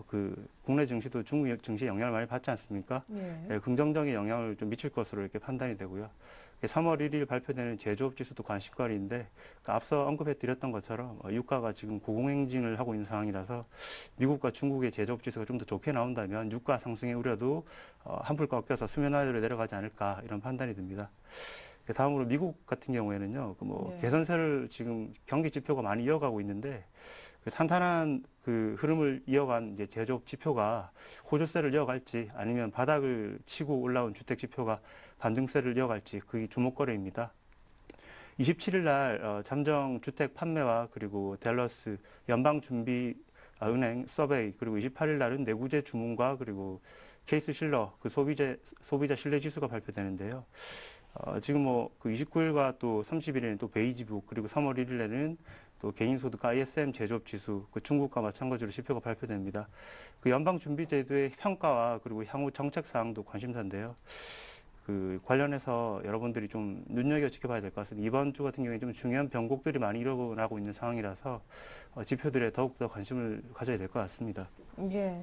그 국내 증시도 중국 증시에 영향을 많이 받지 않습니까? 네, 긍정적인 영향을 좀 미칠 것으로 이렇게 판단이 되고요. 3월 1일 발표되는 제조업 지수도 관심거리인데, 앞서 언급해 드렸던 것처럼 유가가 지금 고공행진을 하고 있는 상황이라서 미국과 중국의 제조업 지수가 좀 더 좋게 나온다면 유가 상승의 우려도 한풀 꺾여서 수면 아래로 내려가지 않을까 이런 판단이 듭니다. 다음으로 미국 같은 경우에는요, 개선세를 지금 경기 지표가 많이 이어가고 있는데, 그 탄탄한 그 흐름을 이어간 이제 제조업 지표가 호조세를 이어갈지 아니면 바닥을 치고 올라온 주택 지표가 반등세를 이어갈지 그게 주목거리입니다. 27일 날 잠정 주택 판매와 그리고 댈러스 연방준비은행 서베이, 그리고 28일 날은 내구재 주문과 그리고 케이스 실러 그 소비자 신뢰 지수가 발표되는데요. 지금 뭐 그 29일과 또 30일에는 또 베이지북, 그리고 3월 1일에는 또 개인소득 ISM 제조업 지수, 그 중국과 마찬가지로 지표가 발표됩니다. 그 연방준비제도의 평가와 그리고 향후 정책 사항도 관심사인데요. 그 관련해서 여러분들이 좀 눈여겨 지켜봐야 될 것 같습니다. 이번 주 같은 경우에 좀 중요한 변곡들이 많이 일어나고 있는 상황이라서 지표들에 더욱더 관심을 가져야 될 것 같습니다. 예.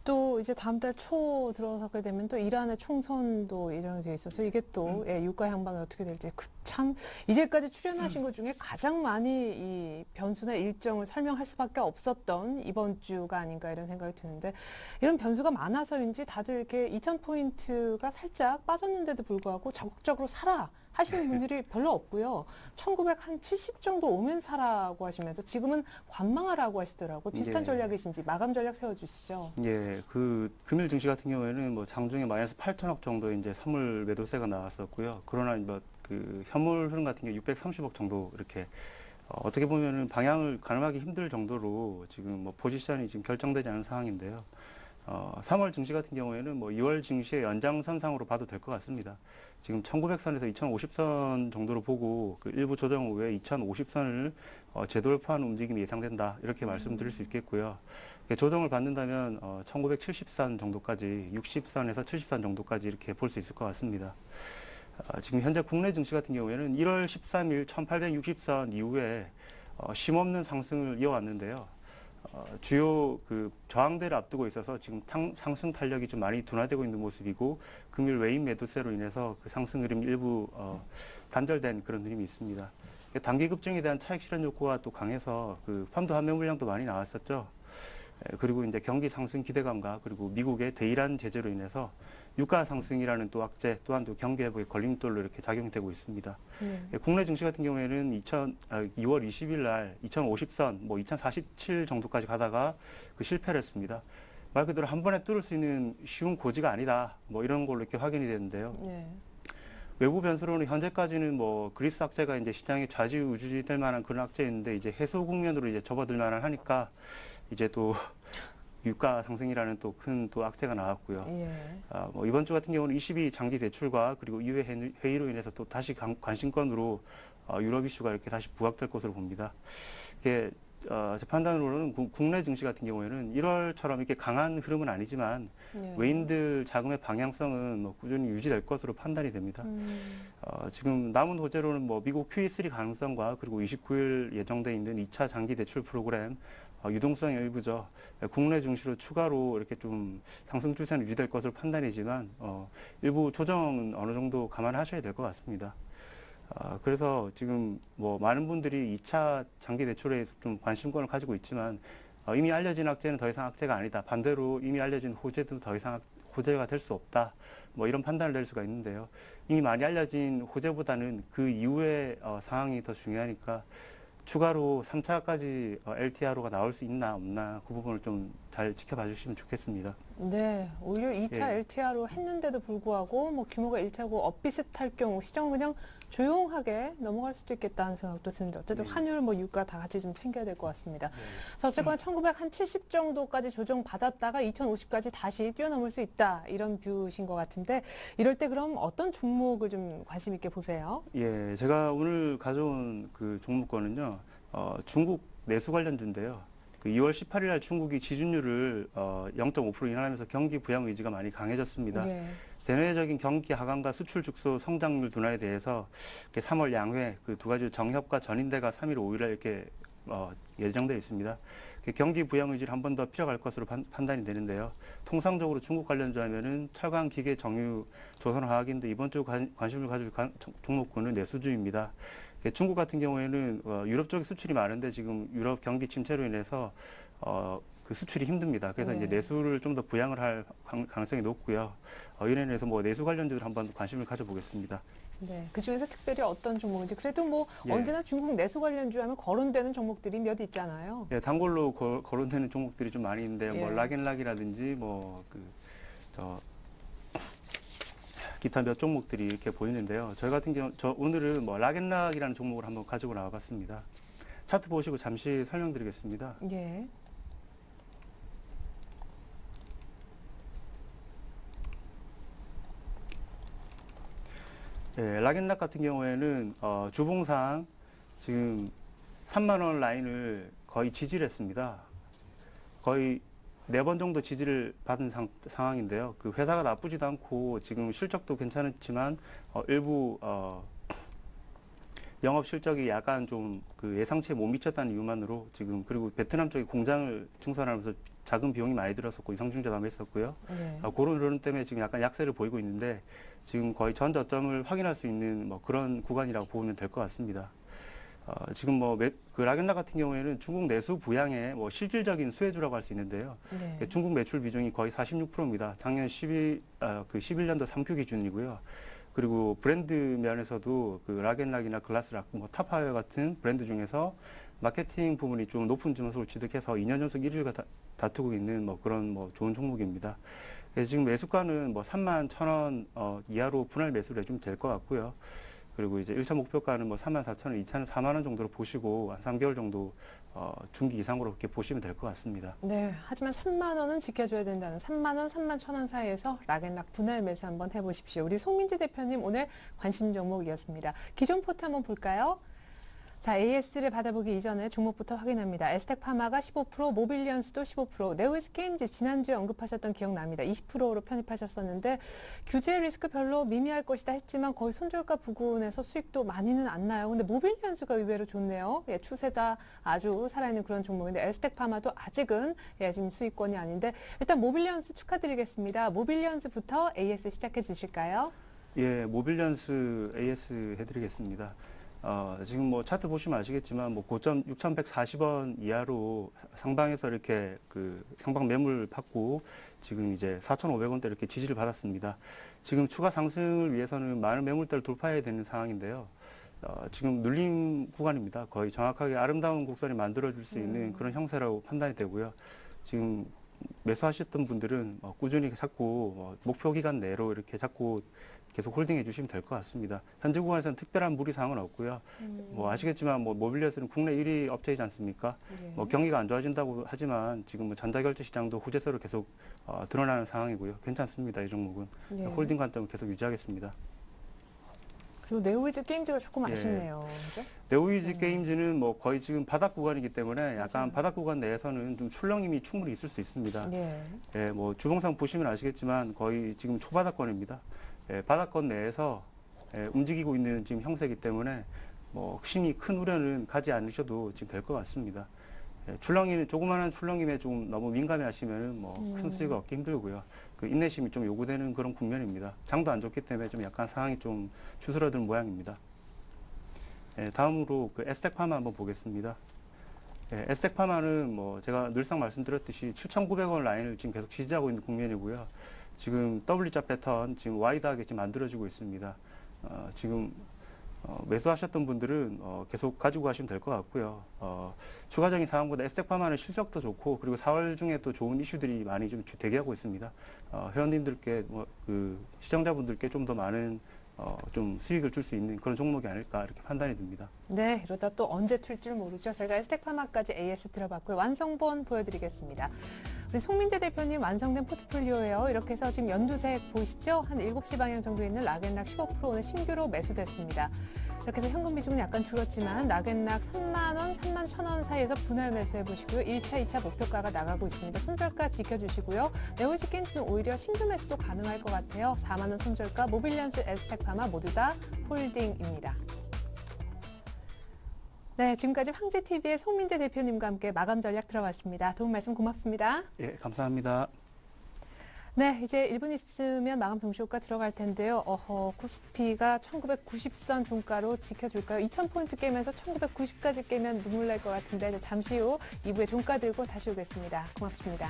또 이제 다음 달 초 들어서게 되면 또 이란의 총선도 예정이 돼 있어서 이게 또 유가 향방이 어떻게 될지 참 이제까지 출연하신 것 중에 가장 많이 이 변수나 일정을 설명할 수밖에 없었던 이번 주가 아닌가 이런 생각이 드는데, 이런 변수가 많아서인지 다들 이렇게 2,000포인트가 살짝 빠졌는데도 불구하고 적극적으로 사라 하시는 분들이 별로 없고요. 1970 정도 오면 사라고 하시면서 지금은 관망하라고 하시더라고요. 비슷한 예. 전략이신지 마감 전략 세워주시죠. 예, 그 금일 증시 같은 경우에는 뭐 장중에 마이너스 8천억 정도 이제 선물 매도세가 나왔었고요. 그러나 뭐 그 현물 흐름 같은 경우 630억 정도 이렇게 어떻게 보면은 방향을 가늠하기 힘들 정도로 지금 뭐 포지션이 지금 결정되지 않은 상황인데요. 3월 증시 같은 경우에는 뭐 2월 증시의 연장선상으로 봐도 될 것 같습니다. 지금 1900선에서 2050선 정도로 보고 그 일부 조정 후에 2050선을 재돌파하는 움직임이 예상된다. 이렇게 말씀드릴 수 있겠고요. 조정을 받는다면 1970선 정도까지 60선에서 70선 정도까지 이렇게 볼 수 있을 것 같습니다. 지금 현재 국내 증시 같은 경우에는 1월 13일 1860선 이후에 쉼없는 상승을 이어왔는데요. 주요 그 저항대를 앞두고 있어서 지금 상승 탄력이 좀 많이 둔화되고 있는 모습이고 금일 외인 매도세로 인해서 그 상승 흐름이 일부 단절된 그런 흐름이 있습니다. 단기 급증에 대한 차익 실현 욕구가 또 강해서 그 펀드 환매 물량도 많이 나왔었죠. 그리고 이제 경기 상승 기대감과 그리고 미국의 대이란 제재로 인해서 유가 상승이라는 또 악재 또한 또 경기 회복의 걸림돌로 이렇게 작용되고 있습니다. 국내 증시 같은 경우에는 2월 20일 날 2050선, 뭐 2047 정도까지 가다가 그 실패를 했습니다. 말 그대로 한 번에 뚫을 수 있는 쉬운 고지가 아니다. 뭐 이런 걸로 이렇게 확인이 되는데요. 외부 변수로는 현재까지는 뭐 그리스 악재가 이제 시장에 좌지우지 될 만한 그런 악재인데 이제 해소 국면으로 이제 접어들 만한 하니까 이제 또 유가 상승이라는 또 큰 또 악재가 나왔고요. 뭐 이번 주 같은 경우는 22 장기 대출과 그리고 이후의 회의로 인해서 또 다시 관심권으로 유럽 이슈가 이렇게 다시 부각될 것으로 봅니다. 이게 제 판단으로는 국내 증시 같은 경우에는 1월처럼 이렇게 강한 흐름은 아니지만 외인들 자금의 방향성은 뭐 꾸준히 유지될 것으로 판단이 됩니다. 지금 남은 호재로는 뭐 미국 QE3 가능성과 그리고 29일 예정돼 있는 2차 장기 대출 프로그램 유동성의 일부죠. 국내 증시로 추가로 이렇게 좀 상승 추세는 유지될 것으로 판단이지만 일부 조정은 어느 정도 감안하셔야 될 것 같습니다. 그래서 지금 뭐 많은 분들이 2차 장기 대출에 좀 관심권을 가지고 있지만 이미 알려진 악재는 더 이상 악재가 아니다. 반대로 이미 알려진 호재도 더 이상 호재가 될 수 없다. 뭐 이런 판단을 낼 수가 있는데요. 이미 많이 알려진 호재보다는 그 이후의 상황이 더 중요하니까 추가로 3차까지 LTRO가 나올 수 있나 없나 그 부분을 좀 잘 지켜봐 주시면 좋겠습니다. 네, 오히려 2차 LTR로 했는데도 불구하고 뭐 규모가 1차고 엇비슷할 경우 시장은 그냥 조용하게 넘어갈 수도 있겠다는 생각도 드는데 어쨌든 환율, 뭐 유가 다 같이 좀 챙겨야 될 것 같습니다. 자, 어쨌거나 1970 정도까지 조정 받았다가 2050까지 다시 뛰어넘을 수 있다 이런 뷰신 것 같은데 이럴 때 그럼 어떤 종목을 좀 관심 있게 보세요? 예, 제가 오늘 가져온 그 종목권은요, 중국 내수 관련주인데요. 그 2월 18일 날 중국이 지준율을 0.5% 인하하면서 경기 부양 의지가 많이 강해졌습니다. 대내적인 경기 하강과 수출 축소 성장률 둔화에 대해서 3월 양회 그 두 가지 정협과 전인대가 3일 5일에 이렇게 예정되어 있습니다. 경기 부양 의지를 한 번 더 피어갈 것으로 판단이 되는데요. 통상적으로 중국 관련주 하면은 철강, 기계, 정유, 조선화학인데 이번 주 관심을 가질 종목군은 내수주입니다. 중국 같은 경우에는 유럽 쪽에 수출이 많은데 지금 유럽 경기 침체로 인해서 그 수출이 힘듭니다. 그래서 이제 내수를 좀 더 부양을 할 가능성이 높고요. 이로 인해서 뭐 내수 관련주를 한번 관심을 가져보겠습니다. 네, 그 중에서 특별히 어떤 종목인지 그래도 뭐 언제나 중국 내수 관련주 하면 거론되는 종목들이 몇 있잖아요. 예, 단골로 거론되는 종목들이 좀 많이 있는데요. 뭐 락앤락이라든지 뭐 기타 몇 종목들이 이렇게 보이는데요. 저희 같은 경우 오늘은 뭐 락앤락이라는 종목을 한번 가지고 나와봤습니다. 차트 보시고 잠시 설명드리겠습니다. 예. 예, 락앤락 같은 경우에는 주봉상 지금 3만 원 라인을 거의 지지를 했습니다. 거의 4번 정도 지지를 받은 상황인데요. 그 회사가 나쁘지도 않고 지금 실적도 괜찮았지만 일부 영업 실적이 약간 좀 그 예상치에 못 미쳤다는 이유만으로 지금 그리고 베트남 쪽에 공장을 증설하면서 작은 비용이 많이 들었었고 이상중재도 했었고요. 그런 흐름 때문에 지금 약간 약세를 보이고 있는데 지금 거의 전 저점을 확인할 수 있는 뭐 그런 구간이라고 보면 될 것 같습니다. 지금 뭐 그 락앤락 같은 경우에는 중국 내수 부양의 뭐 실질적인 수혜주라고 할 수 있는데요. 중국 매출 비중이 거의 46%입니다. 작년 11년도 3Q 기준이고요. 그리고 브랜드 면에서도 그 락앤락이나 글라스락, 뭐 타파웨어 같은 브랜드 중에서 마케팅 부분이 좀 높은 점수를 취득해서 2년 연속 1위를 다투고 있는 뭐 그런 뭐 좋은 종목입니다. 그래서 지금 매수가는 뭐 31,000원 이하로 분할 매수를 해주면 될 것 같고요. 그리고 이제 1차 목표가는 뭐 34,000원, 2차는 4만 원 정도로 보시고 한 3개월 정도 중기 이상으로 그렇게 보시면 될 것 같습니다. 네, 하지만 3만 원은 지켜줘야 된다는 3만 원, 3만 1,000원 사이에서 락앤락 분할 매수 한번 해보십시오. 우리 송민지 대표님 오늘 관심 종목이었습니다. 기존 포트 한번 볼까요? 자, AS를 받아보기 이전에 종목부터 확인합니다. 에스텍파마가 15%, 모빌리언스도 15%, 네오이즈게임즈 지난주에 언급하셨던 기억납니다. 20%로 편입하셨었는데 규제 리스크 별로 미미할 것이다 했지만 거의 손절가 부근에서 수익도 많이는 안 나요. 근데 모빌리언스가 의외로 좋네요. 예, 추세다 아주 살아있는 그런 종목인데 에스텍파마도 아직은 지금 수익권이 아닌데 일단 모빌리언스 축하드리겠습니다. 모빌리언스부터 AS 시작해 주실까요? 예, 모빌리언스 AS 해드리겠습니다. 지금 뭐 차트 보시면 아시겠지만 뭐 고점 6,140원 이하로 상방에서 이렇게 그 상방 매물 받고 지금 이제 4,500원대 이렇게 지지를 받았습니다. 지금 추가 상승을 위해서는 많은 매물대를 돌파해야 되는 상황인데요. 지금 눌림 구간입니다. 거의 정확하게 아름다운 곡선이 만들어질 수 있는 그런 형태라고 판단이 되고요. 지금 매수하셨던 분들은 꾸준히 자꾸 목표 기간 내로 이렇게 자꾸 계속 홀딩해 주시면 될 것 같습니다. 현재 구간에서는 특별한 무리 사항은 없고요. 뭐 아시겠지만 뭐 모빌리언스는 국내 1위 업체이지 않습니까? 예. 뭐 경기가 안 좋아진다고 하지만 지금 뭐 전자결제 시장도 호재세로 계속 드러나는 상황이고요. 괜찮습니다. 이 종목은 예. 홀딩 관점을 계속 유지하겠습니다. 그리고 네오이즈게임즈가 조금 예. 아쉽네요. 그죠? 네오이즈 게임즈는 뭐 거의 지금 바닥 구간이기 때문에 약간 맞아요. 바닥 구간 내에서는 좀 출렁임이 충분히 있을 수 있습니다. 예. 예, 뭐 주봉상 보시면 아시겠지만 거의 지금 초바닥권입니다. 예, 바닥권 내에서 움직이고 있는 지금 형세이기 때문에 뭐 심히 큰 우려는 가지 않으셔도 지금 될 것 같습니다. 예, 출렁이는 조그마한 출렁임에 좀 너무 민감해하시면은 뭐 큰 수익을 얻기 힘들고요. 그 인내심이 좀 요구되는 그런 국면입니다. 장도 안 좋기 때문에 좀 약간 상황이 좀 추스러든 모양입니다. 예, 다음으로 그 에스텍파마 한번 보겠습니다. 예, 에스텍파마는 뭐 제가 늘상 말씀드렸듯이 7,900원 라인을 지금 계속 지지하고 있는 국면이고요. 지금 W자 패턴 지금 와이드하게 지금 만들어지고 있습니다. 지금 매수하셨던 분들은 계속 가지고 가시면 될 것 같고요. 추가적인 사항보다 에스텍파마는 실적도 좋고 그리고 4월 중에 또 좋은 이슈들이 많이 좀 대기하고 있습니다. 회원님들께 그 시청자분들께 좀 더 많은 좀 수익을 줄 수 있는 그런 종목이 아닐까 이렇게 판단이 듭니다. 네, 이러다 또 언제 튈 줄 모르죠. 저희가 에스텍파마까지 AS 들어봤고요. 완성본 보여드리겠습니다. 우리 송민재 대표님 완성된 포트폴리오예요. 이렇게 해서 지금 연두색 보이시죠? 한 7시 방향 정도 있는 락앤락 15% 오늘 신규로 매수됐습니다. 이렇게 해서 현금 비중은 약간 줄었지만 락앤락 3만 원, 3만 1,000원 사이에서 분할 매수해 보시고요. 1차, 2차 목표가가 나가고 있습니다. 손절가 지켜주시고요. 네오이즈게임즈는 오히려 신규 매수도 가능할 것 같아요. 4만 원 손절가, 모빌리언스, 에스텍파마 모두 다 홀딩입니다. 네, 지금까지 황제TV의 송민재 대표님과 함께 마감 전략 들어봤습니다. 도움 말씀 고맙습니다. 예, 감사합니다. 네, 이제 1분 있으면 마감 동시효과 들어갈 텐데요. 코스피가 1990선 종가로 지켜줄까요? 2000포인트 깨면서 1990까지 깨면 눈물 날 것 같은데 잠시 후 2부에 종가 들고 다시 오겠습니다. 고맙습니다.